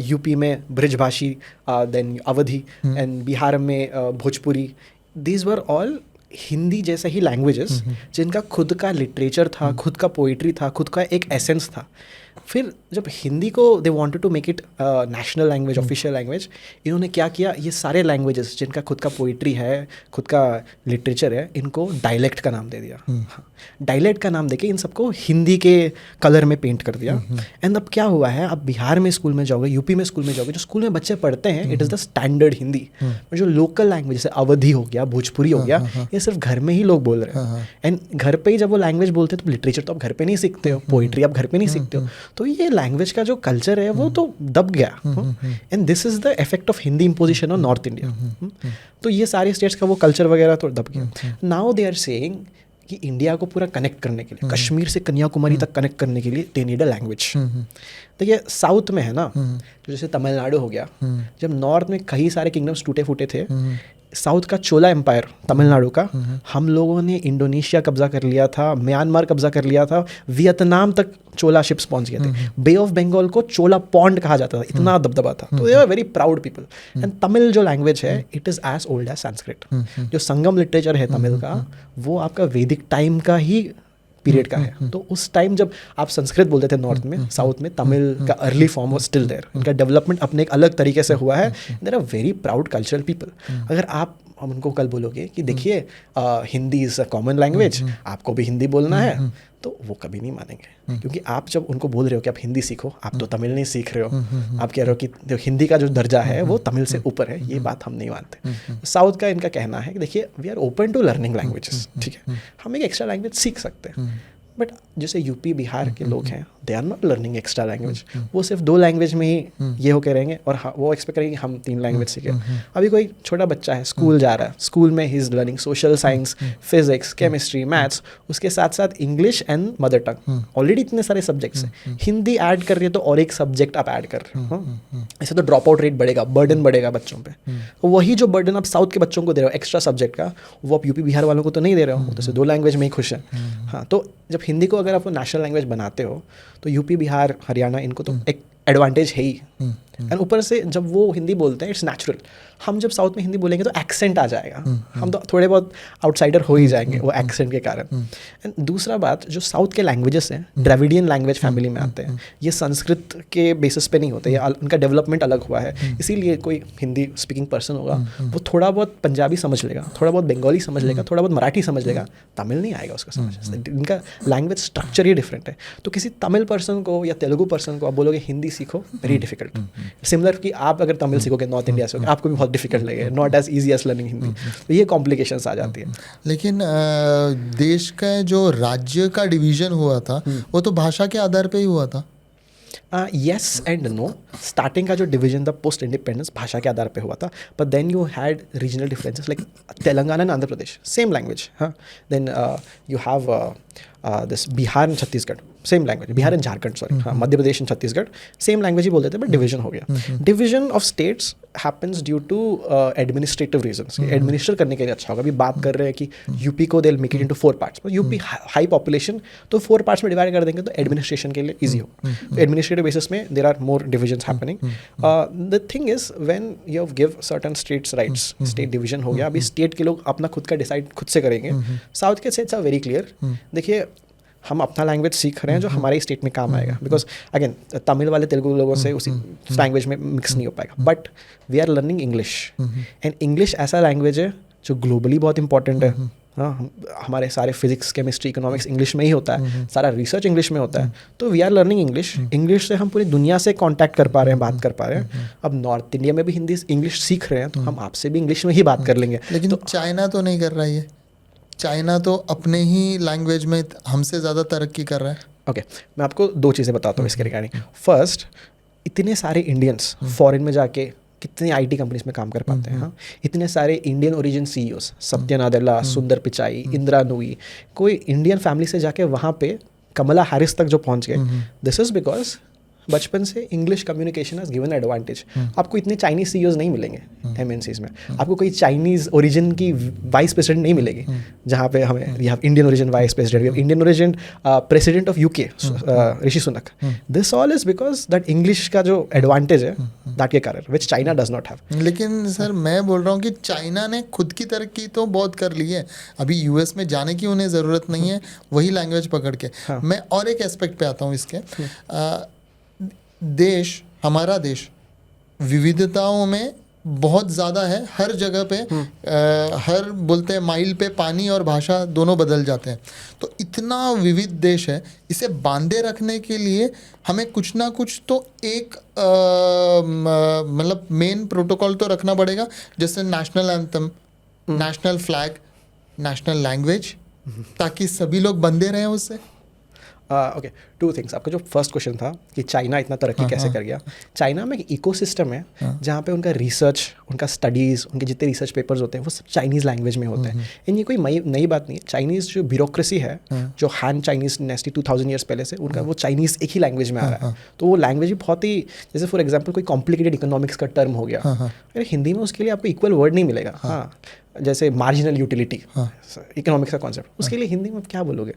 यूपी में ब्रिजभाषी, देन अवधी, एंड बिहार में Bhojpuri. These were all Hindi जैसे ही लैंग्वेजेस जिनका खुद का लिटरेचर था, खुद का पोइट्री था, खुद का एक एसेंस था. फिर जब हिंदी को they wanted to make it national language, official language, इन्होंने क्या किया, ये सारे लैंग्वेजेस जिनका खुद का पोइट्री है, खुद का लिटरेचर है, इनको डायलेक्ट का नाम दे दिया. हाँ, डायलेक्ट का नाम देके इन सबको हिंदी के कलर में पेंट कर दिया. एंड अब क्या हुआ है, अब बिहार में स्कूल में जाओगे, यूपी में स्कूल में जाओगे, जो स्कूल में बच्चे पढ़ते हैं it is the standard Hindi. जो लोकल लैंग्वेज जैसे अवधी हो गया, भोजपुरी हो गया, ये सिर्फ घर में ही लोग बोल रहे हैं. एंड घर पे ही जब वो लैंग्वेज बोलते हैं तो लिटरेचर तो आप घर पे नहीं सीखते हो, पोइट्री आप घर पे नहीं सीखते हो, तो ये लैंग्वेज का जो कल्चर है वो तो दब गया. And this is the effect of Hindi imposition on north India. तो ये सारे स्टेट्स का वो कल्चर वगैरह तो दब गया. नाउ दे आर सेइंग कि इंडिया को पूरा कनेक्ट करने के लिए, कश्मीर से कन्याकुमारी तक कनेक्ट करने के लिए दे नीड अ लैंग्वेज. देखिए, साउथ में है ना, तो जैसे तमिलनाडु हो गया, जब नॉर्थ में कई सारे किंगडम्स टूटे फूटे थे, साउथ का चोला एम्पायर तमिलनाडु का, हम लोगों ने इंडोनेशिया कब्जा कर लिया था, म्यांमार कब्जा कर लिया था, वियतनाम तक चोला शिप्स पहुंच गए थे. बे ऑफ बंगाल को चोला पॉन्ड कहा जाता था, इतना दबदबा था. तो they are very proud people. And Tamil जो लैंग्वेज है it is as old as Sanskrit. जो संगम लिटरेचर है तमिल का, वो आपका वैदिक टाइम का ही पीरियड का है. तो उस टाइम जब आप संस्कृत बोलते थे नॉर्थ में, साउथ में तमिल का early form was still there. इनका डेवलपमेंट अपने एक अलग तरीके से हुआ है. There are very proud cultural people. अगर आप उनको कल बोलोगे कि देखिए Hindi is a common language, आपको भी हिंदी बोलना है, तो वो कभी नहीं मानेंगे. क्योंकि आप जब उनको बोल रहे हो कि आप हिंदी सीखो, आप तो तमिल नहीं सीख रहे हो. आप कह रहे हो कि जो हिंदी का जो दर्जा है वो तमिल से ऊपर है. ये बात हम नहीं मानते. साउथ का इनका कहना है कि देखिए we are open to learning languages. ठीक है, हम एक एक्स्ट्रा लैंग्वेज सीख सकते हैं. बट जैसे यूपी बिहार के लोग हैं, they are not learning extra language. वो सिर्फ 2 लैंग्वेज में ही ये होके रहेंगे और वो एक्सपेक्ट करेंगे हम 3 लैंग्वेज सीखें. अभी कोई छोटा बच्चा है, स्कूल जा रहा है, स्कूल में he is learning social science, physics, chemistry, maths, उसके साथ साथ English and mother tongue. Already इतने सारे सब्जेक्ट्स हैं, हिंदी ऐड कर रही है तो और एक सब्जेक्ट आप ऐड कर रहे हो. ऐसे तो ड्रॉप आउट रेट बढ़ेगा, बर्डन बढ़ेगा बच्चों पे. वही जो बर्डन आप साउथ के बच्चों को दे रहे हो एक्स्ट्रा सब्जेक्ट का, वो आप यूपी बिहार वालों को तो नहीं दे रहे हो. वो तो सिर्फ 2 लैंग्वेज में ही खुश है. हाँ, तो जब हिंदी को अगर आप नेशनल लैंग्वेज बनाते हो तो यूपी बिहार हरियाणा इनको तो एक एडवांटेज है ही. एंड ऊपर से जब वो हिंदी बोलते हैं इट्स नेचुरल. हम जब साउथ में हिंदी बोलेंगे तो एक्सेंट आ जाएगा, हम तो थोड़े बहुत आउटसाइडर हो ही जाएंगे वो एक्सेंट के कारण। एंड दूसरा बात, जो साउथ के लैंग्वेजेस हैं द्रविडियन लैंग्वेज फैमिली में आते हैं, ये संस्कृत के बेसिस पे नहीं होते, ये उनका डेवलपमेंट अलग हुआ है, इसीलिए कोई हिंदी स्पीकिंग पर्सन होगा वो थोड़ा बहुत पंजाबी समझ लेगा, थोड़ा बहुत बंगाली समझ लेगा, थोड़ा बहुत मराठी समझ लेगा, तमिल नहीं आएगा उसको समझ। इनका लैंग्वेज स्ट्रक्चर ही डिफरेंट है। तो किसी तमिल पर्सन को या तेलुगु पर्सन को आप बोलोगे हिंदी सीखो, वेरी डिफिकल्ट। सिमिलर कि आप अगर तमिल सीखोगे नॉर्थ इंडिया से, आपको भी बहुत डिफिकल्ट लगेगा, not as easy as learning Hindi. तो ये कॉम्प्लिकेशंस आ जाती है। लेकिन देश का जो राज्य का डिवीजन हुआ था वो तो भाषा के आधार पे ही हुआ था। Yes and no. स्टार्टिंग का जो डिवीजन था पोस्ट इंडिपेंडेंस भाषा के आधार पे हुआ था, but then you had regional differences like Telangana and Andhra Pradesh same language, हाँ। Then you have this Bihar and Chhattisgarh same language, Bihar and Jharkhand sorry, हाँ, Madhya Pradesh and Chhattisgarh same language ही बोलते थे, बट डिवीजन हो गया। Division of states happens due to administrative reasons. Administrate करने के लिए अच्छा होगा। अभी बात कर रहे हैं कि यूपी को they make it into 4 parts, UP high population तो 4 पार्ट्स में डिवाइड कर देंगे तो एडमिनिस्ट्रेशन के लिए ईजी हो। एडमिनिस्ट्रेटिव बेसिस में there are more divisions happening. The thing is when you give certain states rights, state division हो गया, अभी स्टेट के लोग अपना खुद का डिसाइड खुद से करेंगे। साउथ के स्टेट्स आर वेरी क्लियर। देखिए हम अपना लैंग्वेज सीख रहे हैं जो हमारे स्टेट में काम आएगा, बिकॉज अगेन तमिल वाले तेलुगु लोगों से उसी लैंग्वेज में मिक्स नहीं हो पाएगा, but we are learning English, and English ऐसा लैंग्वेज है जो ग्लोबली बहुत इंपॉर्टेंट है। हाँ, हमारे सारे फिजिक्स केमिस्ट्री इकोनॉमिक्स इंग्लिश में ही होता है, सारा रिसर्च इंग्लिश में होता है, तो we are learning English. English से हम पूरी दुनिया से कांटेक्ट कर पा रहे हैं, बात कर पा रहे हैं। अब नॉर्थ इंडिया में भी हिंदी इंग्लिश सीख रहे हैं, तो हम आपसे भी इंग्लिश में ही बात कर लेंगे। लेकिन तो चाइना तो नहीं कर रहा है, चाइना तो अपने ही लैंग्वेज में हमसे ज़्यादा तरक्की कर रहा है। ओके, मैं आपको 2 चीज़ें बताता हूँ इसके रिगार्डिंग। फर्स्ट, इतने सारे इंडियंस फॉरेन में जाके कितने आईटी कंपनीज में काम कर पाते हैं। हाँ, इतने सारे इंडियन ओरिजिन सीईओज, सत्य नादेला, सुंदर पिचाई, इंदिरा नूई, कोई इंडियन फैमिली से जाके वहाँ पे कमला हैरिस तक जो पहुँच गए, दिस इज बिकॉज बचपन से English communication has given advantage. आपको इतने चाइनीज सीईओज नहीं मिलेंगे एमएनसीज में, आपको कोई चाइनीज ओरिजिन की वाइस प्रेसिडेंट नहीं मिलेगी, जहाँ पे हमें we have Indian origin vice president, we have Indian origin president of UK Rishi Sunak. This all is because that English का जो एडवांटेज है दैट के कारण, which China does not have. लेकिन सर मैं बोल रहा हूँ कि चाइना ने खुद की तरक्की तो बहुत कर ली है, अभी यूएस में जाने की उन्हें ज़रूरत नहीं है, वही लैंग्वेज पकड़ के। मैं और एक एस्पेक्ट पे आता हूँ इसके। देश, हमारा देश विविधताओं में बहुत ज़्यादा है, हर जगह पे हर बोलते हैं माइल पे पानी और भाषा दोनों बदल जाते हैं। तो इतना विविध देश है, इसे बांधे रखने के लिए हमें कुछ ना कुछ तो एक मतलब मेन प्रोटोकॉल तो रखना पड़ेगा, जैसे national anthem, national flag, national language, ताकि सभी लोग बंधे रहें उससे। Okay, 2 things. आपका जो फर्स्ट क्वेश्चन था कि चाइना इतना तरक्की कैसे कर गया, चाइना में एक इकोसिस्टम है जहाँ पे उनका रिसर्च, उनका स्टडीज़, उनके जितने रिसर्च पेपर्स होते हैं वो सब चाइनीज़ लैंग्वेज में होते हैं। एंड ये कोई नई बात नहीं है। चाइनीज़ जो ब्यूरोक्रेसी है, जो हान चाइनीज़ नेस्टी 2000 ईयर्स पहले से, उनका वो चाइनीज़ एक ही लैंग्वेज में आ रहा है। तो वो लैंग्वेज भी बहुत ही, जैसे फॉर एग्जाम्पल कोई कॉम्प्लिकेटेड इकोनॉमिक्स का टर्म हो गया, अरे हिंदी में उसके लिए आपको इक्वल वर्ड नहीं मिलेगा। हाँ, जैसे मार्जिनल यूटिलिटी, इकोनॉमिक्स का कॉन्सेप्ट, उसके लिए हिंदी में क्या बोलोगे?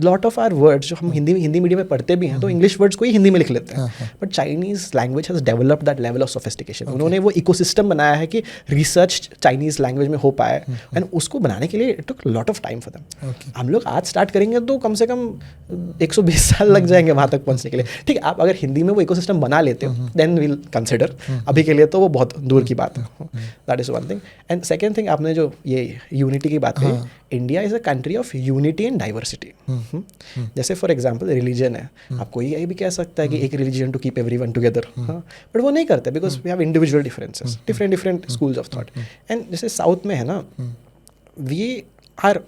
लॉट ऑफ आर वर्ड्स जो हम हिंदी मीडियम में पढ़ते भी हैं तो इंग्लिश वर्ड्स को ही हिंदी में लिख लेते हैं, but Chinese language has developed that level of sophistication. उन्होंने वो इकोसिस्टम बनाया है कि रिसर्च चाइनीज़ लैंग्वेज में हो पाए, एंड उसको बनाने के लिए it took lot of time for them. हम लोग आज स्टार्ट करेंगे तो कम से कम 120 साल लग जाएंगे वहाँ तक पहुँचने के लिए। ठीक है, आप अगर हिंदी में वो इकोसिस्टम बना लेते हो देन विल कंसिडर, अभी के लिए तो वो बहुत दूर की बात है। That is one thing. And second thing, आपने जो ये यूनिटी की बात कही, India is a country of unity and diversity. जैसे फॉर एग्जांपल रिलीजन है, आप कोई ये भी कह सकता है कि एक religion to keep everyone together, but वो नहीं करते because we have individual differences, different schools of thought. And जैसे साउथ में है ना, we are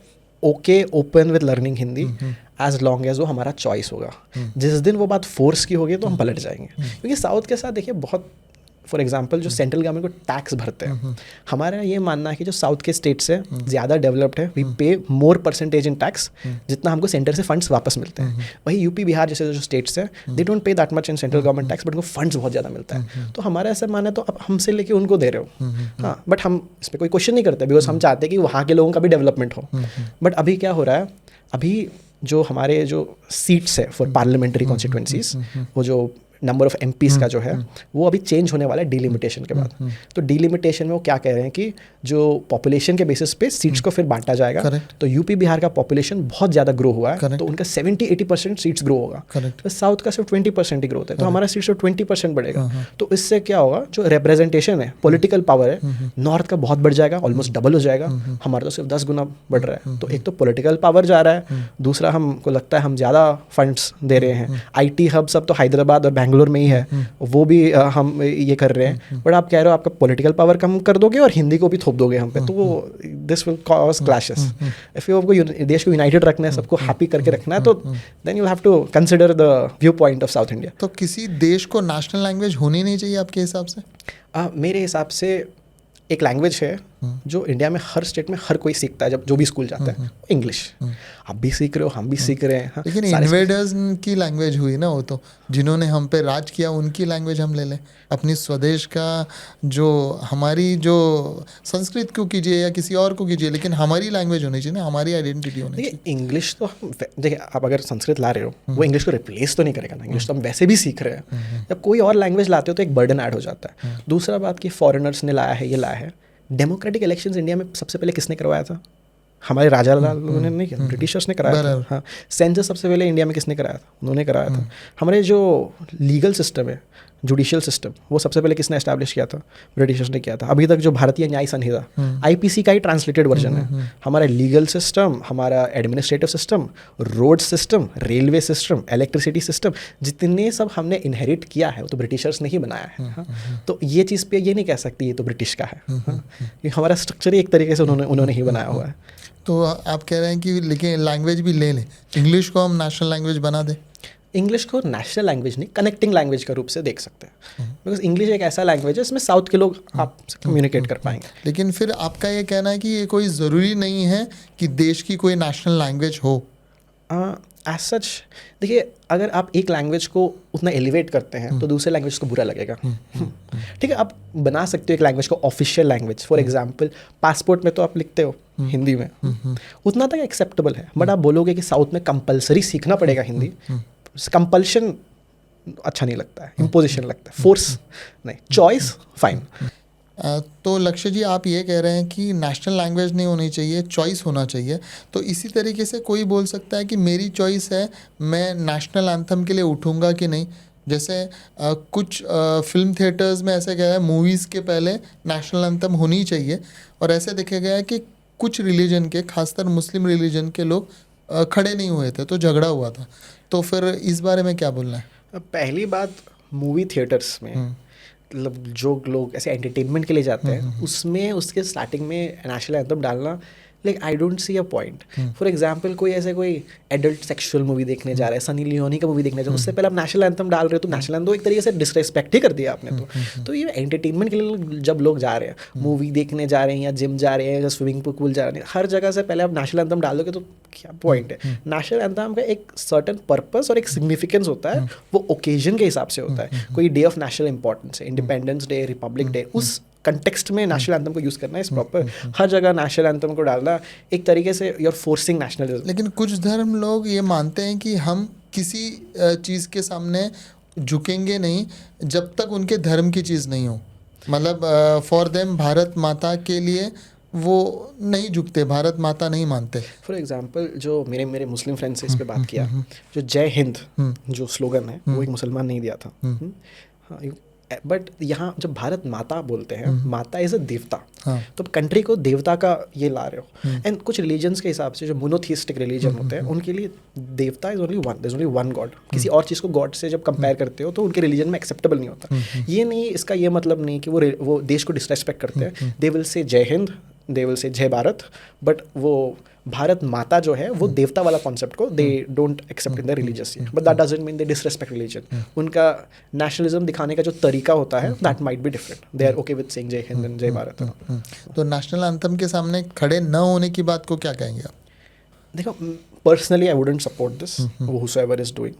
okay open with learning Hindi as long as वो हमारा चॉइस होगा। जिस दिन वो बात फोर्स की होगी तो हम पलट जाएंगे, क्योंकि साउथ के साथ देखिए बहुत, फॉर एग्जाम्पल जो सेंट्रल गवर्नमेंट को टैक्स भरते हैं, हमारा ये मानना है कि जो साउथ के स्टेट्स है ज़्यादा डेवलप्ड है, वी पे मोर परसेंटेज इन टैक्स जितना हमको सेंटर से फंड्स वापस मिलते हैं। वही यूपी बिहार जैसे जो स्टेट्स हैं, they don't pay that much in central government tax, but उनको फंड्स बहुत ज़्यादा मिलता है। तो हमारा ऐसा मानना है तो अब हमसे लेके उनको दे रहे हो, हाँ, बट हम इस पर कोई क्वेश्चन नहीं करते बिकॉज हम चाहते हैं कि वहाँ के लोगों का भी डेवलपमेंट हो। बट अभी क्या हो रहा है, अभी जो हमारे जो सीट्स है फॉर पार्लियामेंट्री कॉन्स्टिट्यूंसीज, वो जो नंबर ऑफ एमपीज़ का जो है वो अभी चेंज होने वाला है डिलिमिटेशन के बाद। तो डिलिमिटेशन में वो क्या कह रहे हैं कि जो पॉपुलेशन के बेसिस पे सीट्स को फिर बांटा जाएगा। Correct. तो यूपी बिहार का पॉपुलेशन बहुत ज़्यादा ग्रो हुआ है, Correct. तो उनका 70-80% सीट्स ग्रो होगा। Correct. तो साउथ का सिर्फ 20% ही ग्रोथ है, तो हमारा सीट्स 20% बढ़ेगा। तो इससे क्या होगा, जो रिप्रेजेंटेशन है, पॉलिटिकल पावर है, नॉर्थ का बहुत बढ़ जाएगा, ऑलमोस्ट डबल हो जाएगा। हमारा तो सिर्फ 10 गुना बढ़ रहा है। तो एक तो पॉलिटिकल पावर जा रहा है, दूसरा हमको लगता है हम ज़्यादा फंड्स दे रहे हैं। IT हब सब तो हैदराबाद और बैंगलोर में ही है, वो भी हम ये कर रहे हैं। बट आप कह रहे हो आपका पॉलिटिकल पावर कम कर दोगे और हिंदी को भी थोप दोगे हम पे, तो this will cause clashes. If you आपको देश को यूनाइटेड रखना है, सबको हैप्पी करके रखना है, तो then you have to consider the view point of South India. तो किसी देश को नेशनल लैंग्वेज होनी नहीं चाहिए आपके हिसाब से? मेरे हिसाब से एक लैंग्वेज है जो इंडिया में हर स्टेट में हर कोई सीखता है, जब जो भी स्कूल जाता है, इंग्लिश। आप भी सीख रहे हो, हम भी सीख रहे हैं। लेकिन इन्वेडर्स की लैंग्वेज हुई ना वो, तो जिन्होंने हम पे राज किया उनकी लैंग्वेज हम ले लें। अपनी स्वदेश का जो हमारी जो संस्कृत को कीजिए या किसी और को कीजिए, लेकिन हमारी लैंग्वेज होनी चाहिए ना, हमारी आइडेंटिटी होनी चाहिए। इंग्लिश तो हम देखिए, आप अगर संस्कृत ला रहे हो वो इंग्लिश को रिप्लेस तो नहीं करेगा ना। इंग्लिश तो हम वैसे भी सीख रहे हैं। जब कोई और लैंग्वेज लाते हो तो एक बर्डन ऐड हो जाता है। दूसरा बात कि फॉरेनर्स ने लाया है, ये लाया है। डेमोक्रेटिक इलेक्शंस इंडिया में सबसे पहले किसने करवाया था? हमारे राजा लाल ने नहीं किया, ब्रिटिशर्स ने कराया था। हाँ, सेंसस सबसे पहले इंडिया में किसने कराया था? उन्होंने कराया था। हमारे जो लीगल सिस्टम है, जुडिशियल सिस्टम, वो सबसे पहले किसने एस्टैब्लिश किया था? ब्रिटिशर्स ने किया था। अभी तक जो भारतीय न्याय संहिता, IPC का ही ट्रांसलेटेड वर्जन है। हमारा लीगल सिस्टम, हमारा administrative system, road system, railway system, electricity system, जितने सब हमने इनहेरिट किया है वो तो ब्रिटिशर्स ने ही बनाया है। हाँ? तो ये चीज़ पे ये नहीं कह सकती ये तो ब्रिटिश का है। हाँ? ये हमारा स्ट्रक्चर ही एक तरीके से उन्होंने ही बनाया हुआ है। तो आप कह रहे हैं कि लेकिन लैंग्वेज भी ले लें, इंग्लिश को हम नेशनल लैंग्वेज बना दें? इंग्लिश को नेशनल लैंग्वेज नहीं, कनेक्टिंग लैंग्वेज के रूप से देख सकते हैं। बिकॉज इंग्लिश एक ऐसा लैंग्वेज है जिसमें साउथ के लोग आपसे कम्युनिकेट कर पाएंगे। लेकिन फिर आपका ये कहना है कि ये कोई ज़रूरी नहीं है कि देश की कोई नेशनल लैंग्वेज हो? एज सच देखिए, अगर आप एक लैंग्वेज को उतना एलिवेट करते हैं तो दूसरे लैंग्वेज को बुरा लगेगा। ठीक है, आप बना सकते हो एक लैंग्वेज को official language. For example, passport में तो आप लिखते हो हिंदी में, उतना तक एक्सेप्टेबल है। बट आप बोलोगे कि साउथ में कंपलसरी सीखना पड़ेगा हिंदी, कंपल्शन अच्छा नहीं लगता है, इम्पोजिशन लगता है, फोर्स नहीं, चॉइस फाइन। तो लक्ष्य जी, आप ये कह रहे हैं कि नेशनल लैंग्वेज नहीं होनी चाहिए, चॉइस होना चाहिए। तो इसी तरीके से कोई बोल सकता है कि मेरी चॉइस है, मैं नेशनल एंथम के लिए उठूंगा कि नहीं। जैसे कुछ फिल्म थिएटर्स में ऐसे गया है, मूवीज़ के पहले नेशनल एंथम होनी चाहिए, और ऐसे देखा गया है कि कुछ रिलीजन के, खासकर मुस्लिम रिलीजन के लोग खड़े नहीं हुए थे, तो झगड़ा हुआ था। तो फिर इस बारे में क्या बोलना है? पहली बात, मूवी थिएटर्स में मतलब जो लोग ऐसे एंटरटेनमेंट के लिए जाते हैं, उसमें उसके स्टार्टिंग में नेशनल एंथम डालना, like I don't C a point. For example, कोई ऐसे कोई एडल्ट सेक्सुअल मूवी देखने जा रहा है, सनी लियोनी का मूवी देखने जा रहा है, उससे पहले आप नेशनल एंथम डाल रहे हो, तो नेशनल एंथम एक तरीके से डिसरेस्पेक्ट ही कर दिया आपने। तो ये एंटरटेनमेंट के लिए जब लोग जा रहे हैं, मूवी देखने जा रहे हैं या जिम जा रहे हैं या स्विमिंग पूल जा रहे हैं, हर जगह से पहले आप नेशनल एंथम डालोगे तो क्या पॉइंट है? नेशनल एंथम का एक सर्टन पर्पस और एक सिग्निफिकेंस होता है, वो ओकेजन के हिसाब से होता है। कोई डे ऑफ नेशनल इंपॉर्टेंस है, इंडिपेंडेंस डे, रिपब्लिक डे, उस कंटेक्स्ट में नेशनल एंथम को यूज़ करना है। इस प्रॉपर हर जगह नेशनल एंथम को डालना एक तरीके से यू आर फोर्सिंग नेशनलिज्म। लेकिन कुछ धर्म लोग ये मानते हैं कि हम किसी चीज़ के सामने झुकेंगे नहीं जब तक उनके धर्म की चीज़ नहीं हो। मतलब फॉर देम भारत माता के लिए वो नहीं झुकते, भारत माता नहीं मानते। फॉर एग्जाम्पल, जो मेरे मुस्लिम फ्रेंड्स से इस पे बात किया, जो जय हिंद जो स्लोगन है वो एक मुसलमान नहीं दिया था। हाँ, बट यहाँ जब भारत माता बोलते हैं, माता इज़ अ देवता। हाँ. तो कंट्री को देवता का ये ला रहे हो। एंड कुछ रिलीजन्स के हिसाब से जो मोनोथिस्टिक रिलीजन होते हैं, उनके लिए देवता is only one, there is only one God. किसी और चीज़ को गॉड से जब कंपेयर करते हो तो उनके रिलीजन में एक्सेप्टेबल नहीं होता। ये नहीं, इसका ये मतलब नहीं कि वो देश को डिसरेस्पेक्ट करते हैं। दे विल से जय हिंद, दे विल से जय भारत, बट वो भारत माता जो है वो देवता वाला कॉन्सेप्ट को they don't accept in the religious, but that doesn't mean they disrespect religion. उनका नेशनलिज्म दिखाने का जो तरीका होता है that might be different. They are okay with saying जय हिंद एंड जय भारत। तो नेशनल एंथम के सामने खड़े न होने की बात को क्या कहेंगे आप? देखो, personally I wouldn't support this whosoever is doing,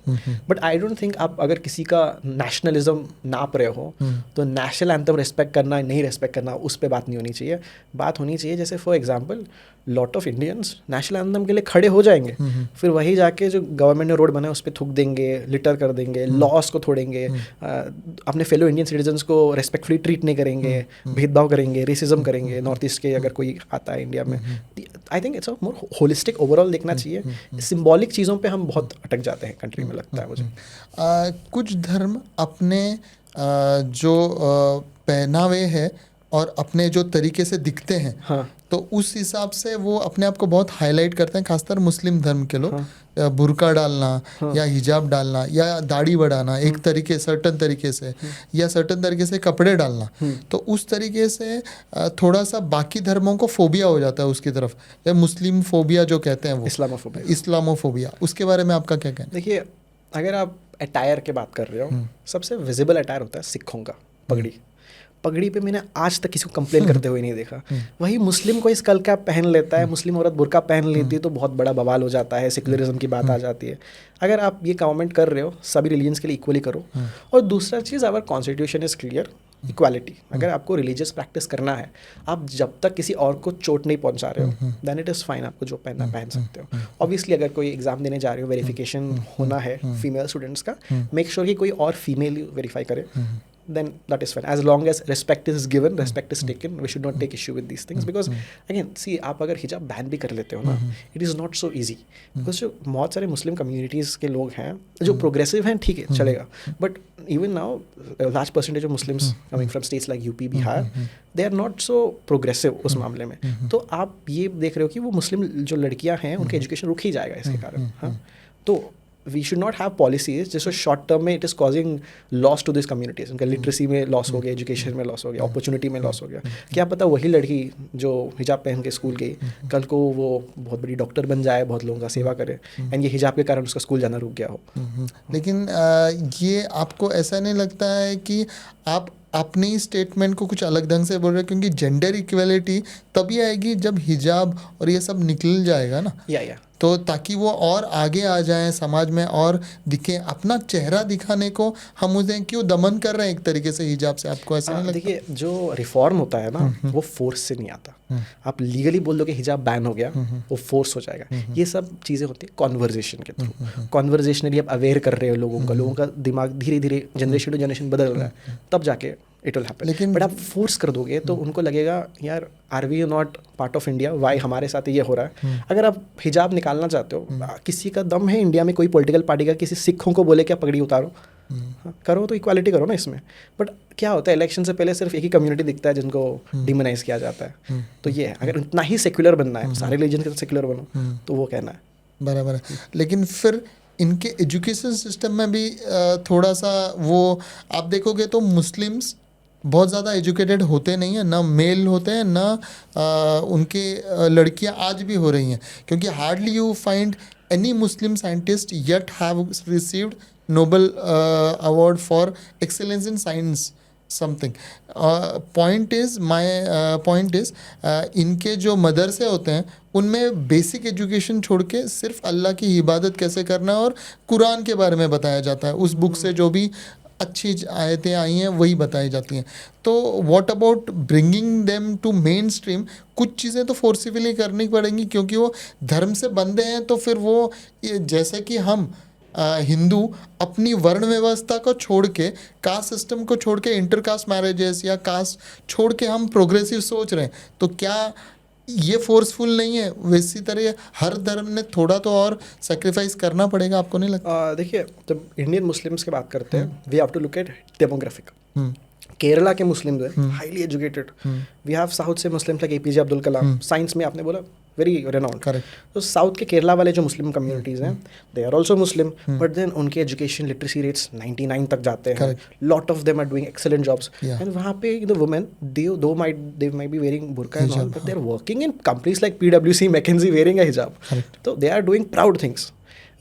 but I don't think आप अगर किसी का नेशनलिज्म नाप रहे हो तो नेशनल एंथम रिस्पेक्ट करना नहीं रिस्पेक्ट करना उस पर बात नहीं होनी चाहिए। बात होनी चाहिए जैसे for example lot of Indians national anthem के लिए खड़े हो जाएंगे, फिर वही जाके जो गवर्नमेंट ने रोड बनाया उस पर थूक देंगे, लिटर कर देंगे, लॉस को तोड़ेंगे, अपने फेलो इंडियन सिटीजन्स को रेस्पेक्टफुली ट्रीट नहीं करेंगे, भेदभाव करेंगे, रेसिज्म करेंगे नॉर्थ ईस्ट के अगर कोई आता है इंडिया में। I think it's a more holistic overall देखना चाहिए। सिंबॉलिक चीज़ों पे हम बहुत अटक जाते हैं कंट्री में, लगता है मुझे। कुछ धर्म अपने जो पहनावे है और अपने जो तरीके से दिखते हैं, हाँ, तो उस हिसाब से वो अपने आप को बहुत हाईलाइट करते हैं, खासकर मुस्लिम धर्म के लोग। बुर्का डालना या हिजाब डालना या दाढ़ी बढ़ाना एक तरीके सर्टन तरीके से, या सर्टन तरीके से कपड़े डालना, तो उस तरीके से थोड़ा सा बाकी धर्मों को फोबिया हो जाता है उसकी तरफ, या मुस्लिम फोबिया जो कहते हैं वो, इस्लामोफोबिया। उसके बारे में आपका क्या कहना है? देखिए, अगर आप अटायर की बात कर रहे हो, सबसे विजिबल अटायर होता है सिखों का पगड़ी। पगड़ी पे मैंने आज तक किसी को कंप्लेन करते हुए नहीं देखा। वही मुस्लिम कोई स्कल कैप पहन लेता है, मुस्लिम औरत बुर्का पहन लेती है तो बहुत बड़ा बवाल हो जाता है, सेक्युलरिज्म की बात आ जाती है। अगर आप ये कमेंट कर रहे हो, सभी रिलीजन्स के लिए इक्वली करो। और दूसरा चीज़, our constitution is clear, equality. अगर आपको रिलीजियस प्रैक्टिस करना है, आप जब तक किसी और को चोट नहीं पहुंचा रहे हो, देन इट इज़ फाइन, आपको जो पहनना पहन सकते हो। ऑब्वियसली अगर कोई एग्जाम देने जा रहे हो, वेरिफिकेशन होना है फीमेल स्टूडेंट्स का, मेक श्योर कि कोई और फीमेल वेरीफाई करे, then that is fine, as long as respect is given, respect is taken. We should not take issue with these things, because again, see, आप अगर हिजाब बैन भी कर लेते हो ना, it is not so easy, because जो बहुत सारे मुस्लिम कम्युनिटीज़ के लोग हैं जो प्रोग्रेसिव हैं, ठीक है चलेगा, but even now large percentage of Muslims coming from states like UP, Bihar, they are not so progressive उस मामले में। तो आप ये देख रहे हो कि वो मुस्लिम जो लड़कियाँ हैं उनके एजुकेशन रुक ही जाएगा इसके कारण। हाँ, तो we should not have policies जिसको शॉर्ट टर्म में it is causing loss to this communities. उनका लिटरेसी में लॉस हो गया, एजुकेशन में लॉस हो गया, अपॉर्चुनिटी में लॉस हो गया। क्या पता वही लड़की जो हिजाब पहन के स्कूल गई, कल को वो बहुत बड़ी डॉक्टर बन जाए, बहुत लोगों का सेवा करे, एंड ये हिजाब के कारण उसका स्कूल जाना रुक गया हो। लेकिन ये आपको ऐसा नहीं लगता है कि आप अपनी स्टेटमेंट को कुछ अलग ढंग से बोल रहे हैं? क्योंकि जेंडर इक्वलिटी तभी आएगी जब हिजाब और ये सब निकल जाएगा ना, या तो ताकि वो और आगे आ जाएं समाज में और दिखे। अपना चेहरा दिखाने को हम उसे क्यों दमन कर रहे हैं एक तरीके से हिजाब से? आपको ऐसा नहीं लगता? देखिए, जो रिफॉर्म होता है ना, वो फोर्स से नहीं आता। आप लीगली बोल दो कि हिजाब बैन हो गया, वो फोर्स हो जाएगा। ये सब चीज़ें होती है कॉन्वर्जेशन के थ्रू। कॉन्वर्जेशनली आप अवेयर कर रहे हो लोगों का दिमाग धीरे धीरे जनरेशन टू जनरेशन बदल रहा है, तब जाके इट विल हैपन। लेकिन बट आप फोर्स कर दोगे तो उनको लगेगा यार, are we not part of India, why हमारे साथ ये हो रहा है। अगर आप हिजाब निकालना चाहते हो, किसी का दम है इंडिया में, कोई पॉलिटिकल पार्टी का किसी सिखों को बोले क्या पगड़ी उतारो, करो तो इक्वालिटी करो ना इसमें। बट क्या होता है, इलेक्शन से पहले सिर्फ एक ही कम्युनिटी दिखता है जिनको डिमोनाइज किया जाता है। तो ये है, अगर इतना ही सेक्युलर बनना है, सारे रिलीजन के सेक्युलर बनो, तो वो कहना है बराबर है। लेकिन फिर इनके एजुकेशन सिस्टम में भी थोड़ा सा वो आप देखोगे तो मुस्लिम्स बहुत ज़्यादा एजुकेटेड होते नहीं हैं, ना मेल होते हैं, ना उनके लड़कियां आज भी हो रही हैं, क्योंकि hardly you find any Muslim scientist yet have received Nobel award for excellence in science something. Point is इनके जो मदरसे होते हैं उनमें बेसिक एजुकेशन छोड़ के सिर्फ अल्लाह की इबादत कैसे करना है और कुरान के बारे में बताया जाता है। उस बुक से जो भी अच्छी आयतें आई हैं वही बताई जाती हैं। तो what about bringing them to mainstream? कुछ चीज़ें तो फोर्सिबली करनी पड़ेंगी, क्योंकि वो धर्म से बंधे हैं। तो फिर वो जैसे कि हम हिंदू अपनी वर्ण व्यवस्था को छोड़ के, कास्ट सिस्टम को छोड़ के, इंटरकास्ट मैरिजेस या कास्ट छोड़ के हम प्रोग्रेसिव सोच रहे हैं, तो क्या ये फोर्सफुल नहीं है? वैसी तरह हर धर्म ने थोड़ा तो और सेक्रीफाइस करना पड़ेगा, आपको नहीं लगता? देखिए, जब इंडियन मुस्लिम्स की बात करते हैं, we have to look at demographic. Kerala के मुस्लिम्स हैं highly educated. We have south से Muslims like APJ Abdul Kalam, science में आपने बोला वेरी रेनाउंड। करेक्ट। तो साउथ के केरला वाले जो मुस्लिम कम्युनिटीज़ हैं, they are also Muslim, but then उनके एजुकेशन लिटरेसी रेट्स 99 तक जाते हैं। Lot of them are doing excellent jobs, and वहाँ पे the women they might B wearing burqa and all, but they are working in companies like PwC, McKinsey, wearing a hijab. तो they are doing proud things.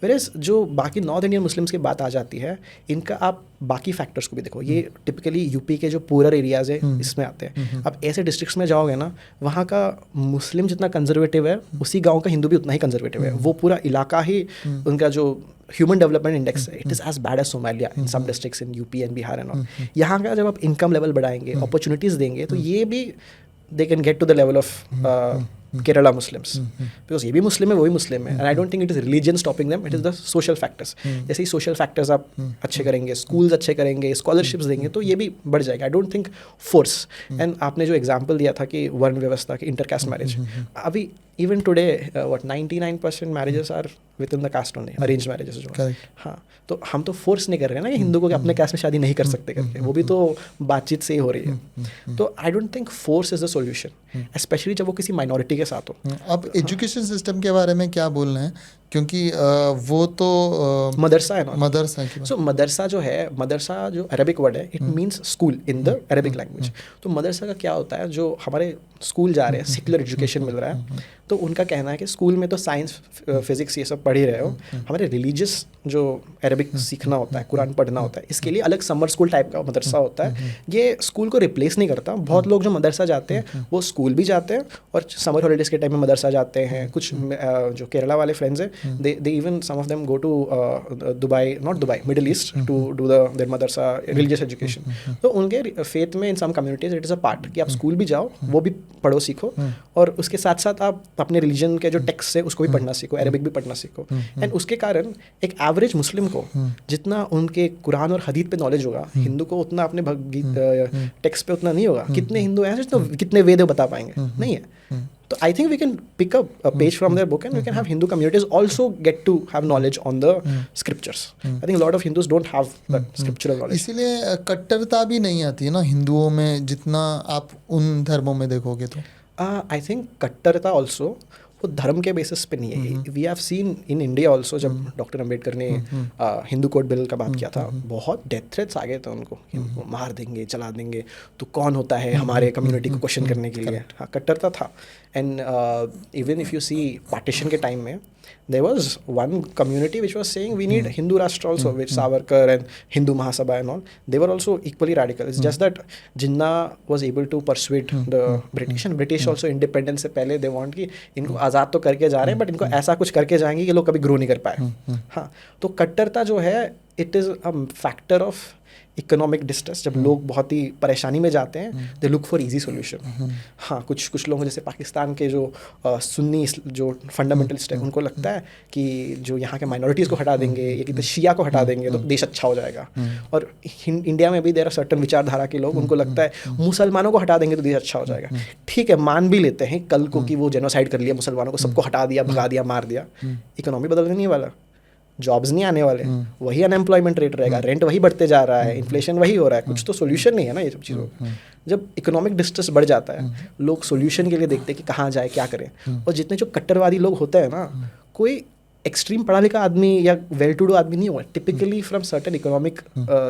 Whereas जो बाकी north Indian Muslims की बात आ जाती है, इनका आप बाकी फैक्टर्स को भी देखो। ये टिपिकली यूपी के जो पूरर एरियाज है इसमें आते हैं। आप ऐसे डिस्ट्रिक्ट्स में जाओगे ना, वहाँ का मुस्लिम जितना कंजर्वेटिव है, उसी गांव का हिंदू भी उतना ही कंजर्वेटिव है। वो पूरा इलाका ही उनका जो ह्यूमन डेवलपमेंट इंडेक्स है, it is as bad as Somalia in some districts in UP and Bihar and all. यहाँ का जब आप इनकम लेवल बढ़ाएंगे, अपॉर्चुनिटीज़ देंगे, तो ये भी they can get to the level of Kerala Muslims, because ये भी मुस्लिम है वो भी मुस्लिम है, and I don't think it is religion stopping them, it is the social factors. जैसे ही सोशल फैक्टर्स आप अच्छे करेंगे, स्कूल्स अच्छे करेंगे, स्कॉलरशिप्स देंगे, तो ये भी बढ़ जाएगा. I don't think force. And आपने जो एग्जाम्पल दिया था कि वर्ण व्यवस्था की इंटरकास्ट मैरिज, अभी even today what 99% marriages are within the caste only, arrange marriages जो है. हाँ, तो हम तो फोर्स नहीं कर रहे हैं ना कि हिंदू को कि अपने कास्ट में शादी नहीं कर सकते करके, वो भी तो बातचीत से ही हो रही है. तो आई don't think force is the solution, specially जब वो किसी माइनॉरिटी के साथ हो. अब एजुकेशन सिस्टम के बारे में क्या बोल रहे हैं, क्योंकि वो तो मदरसा है ना. मदरसा की सो मदरसा जो है, मदरसा जो अरबिक वर्ड है, it means school in the Arabic language. तो मदरसा का क्या होता है, जो हमारे स्कूल जा रहे हैं, सेक्युलर एजुकेशन मिल रहा है, तो उनका कहना है कि स्कूल में तो साइंस फिजिक्स ये सब पढ़ ही रहे हो, हमारे रिलीजियस जो अरबिक सीखना होता है, कुरान पढ़ना होता है, इसके लिए अलग समर स्कूल टाइप का मदरसा होता है. ये स्कूल को रिप्लेस नहीं करता. बहुत लोग जो मदरसा जाते हैं वो स्कूल भी जाते हैं और समर हॉलीडेज के टाइम में मदरसा जाते हैं. कुछ जो केरला वाले फ्रेंड्स हैं, they even some of them go to Dubai, Middle East to do their madrasa religious education. तो उनके faith में in some communities it is a part कि आप स्कूल भी जाओ, वो भी पढ़ो सीखो, और उसके साथ साथ आप अपने रिलीजन के जो टेक्स्ट है उसको भी पढ़ना सीखो, अरबिक भी पढ़ना सीखो. एंड उसके कारण एक एवरेज मुस्लिम को जितना उनके कुरान और हदीथ पे नॉलेज होगा, हिंदू को उतना अपने टेक्स्ट पे उतना नहीं होगा. कितने हिंदू हैं तो कितने वेद बता पाएंगे? नहीं है. So I think we can pick up a page from their book and we can have Hindu communities also get to have knowledge on the scriptures. I think a lot of Hindus don't have that scriptural knowledge. इसीलिए कट्टरता भी नहीं आती है ना हिंदुओं में, जितना आप उन धर्मों में देखोगे तो. I think कट्टरता also वो धर्म के बेसिस पे नहीं है. We have seen in India also, जब डॉक्टर अम्बेडकर ने हिंदू कोड बिल का बात किया था, बहुत डेथ थ्रेट्स आ गए थे उनको, मार देंगे, जला देंगे. तो कौन होता है हमारे कम्युनिटी को क्वेश्चन करने के लिए? हाँ, कट्टरता था. And even if you see partition के टाइम में there was one community which was saying we need Hindu Rashtra also, which Savarkar and Hindu Mahasabha and all, they were also equally radical. It's just that Jinnah was able to persuade the British, and British also independence से पहले they want कि इनको आज़ाद तो करके जा रहे हैं, but इनको ऐसा कुछ करके जाएंगे कि लोग कभी ग्रो नहीं कर पाए. हाँ, तो कट्टरता जो है it is a factor of economic distress. जब लोग बहुत ही परेशानी में जाते हैं, they look for easy solution. हाँ, कुछ लोग जैसे पाकिस्तान के जो सुन्नी जो फंडामेंटलिस्ट है, उनको लगता है कि जो यहाँ के माइनॉरिटीज़ को हटा देंगे या कि शिया को हटा देंगे तो देश अच्छा हो जाएगा. और इंडिया में भी देर आर सर्टन विचारधारा के लोग, उनको लगता है मुसलमानों को हटा देंगे तो देश अच्छा हो जाएगा. ठीक है, मान भी लेते हैं कल को कि वो जेनोसाइड कर लिया, मुसलमानों को सबको हटा दिया, भगा दिया, मार दिया, इकोनॉमी बदलने नहीं वाला, जॉब्स नहीं आने वाले, वही अनएम्प्लॉयमेंट रेट रहेगा, रेंट वही बढ़ते जा रहा है, इन्फ्लेशन वही हो रहा है. कुछ तो सोल्यूशन नहीं है ना ये सब चीज़ों का. जब इकोनॉमिक डिस्ट्रेस बढ़ जाता है, लोग सोल्यूशन के लिए देखते हैं कि कहाँ जाए, क्या करें. और जितने जो कट्टरवादी लोग होते हैं ना, कोई एक्सट्रीम पढ़ा लिखा आदमी या वेल टू डू आदमी नहीं हुआ. Typically from certain economic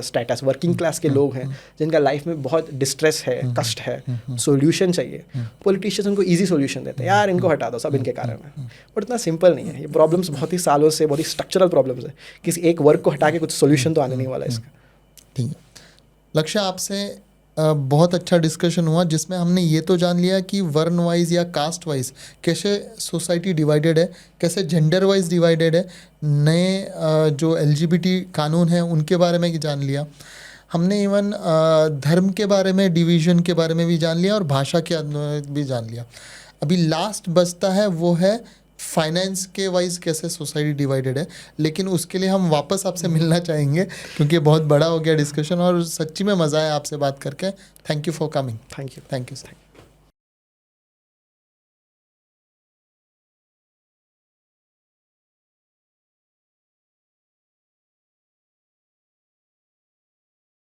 status, working class के लोग हैं जिनका लाइफ में बहुत डिस्ट्रेस है, कष्ट है, सोल्यूशन चाहिए. पॉलिटिशियंस उनको ईजी सोल्यूशन देते हैं, यार इनको हटा दो, सब इनके कारण है. बट इतना सिंपल नहीं है. ये प्रॉब्लम्स बहुत ही सालों से, बहुत ही स्ट्रक्चरल प्रॉब्लम्स है. किसी एक वर्क को हटा के कुछ सोल्यूशन तो आने नहीं वाला इसका. ठीक है लक्ष्य, आपसे बहुत अच्छा डिस्कशन हुआ, जिसमें हमने ये तो जान लिया कि वर्ण वाइज या कास्ट वाइज कैसे सोसाइटी डिवाइडेड है, कैसे जेंडर वाइज डिवाइडेड है. नए जो LGBT कानून हैं उनके बारे में जान लिया हमने. इवन धर्म के बारे में, डिवीज़न के बारे में भी जान लिया, और भाषा के भी जान लिया. अभी लास्ट बचता है वो है फाइनेंस के वाइज कैसे सोसाइटी डिवाइडेड है. लेकिन उसके लिए हम वापस आपसे मिलना चाहेंगे, क्योंकि बहुत बड़ा हो गया डिस्कशन, और सच्ची में मज़ा आया आपसे बात करके. Thank you for coming. Thank you. Thank you sir.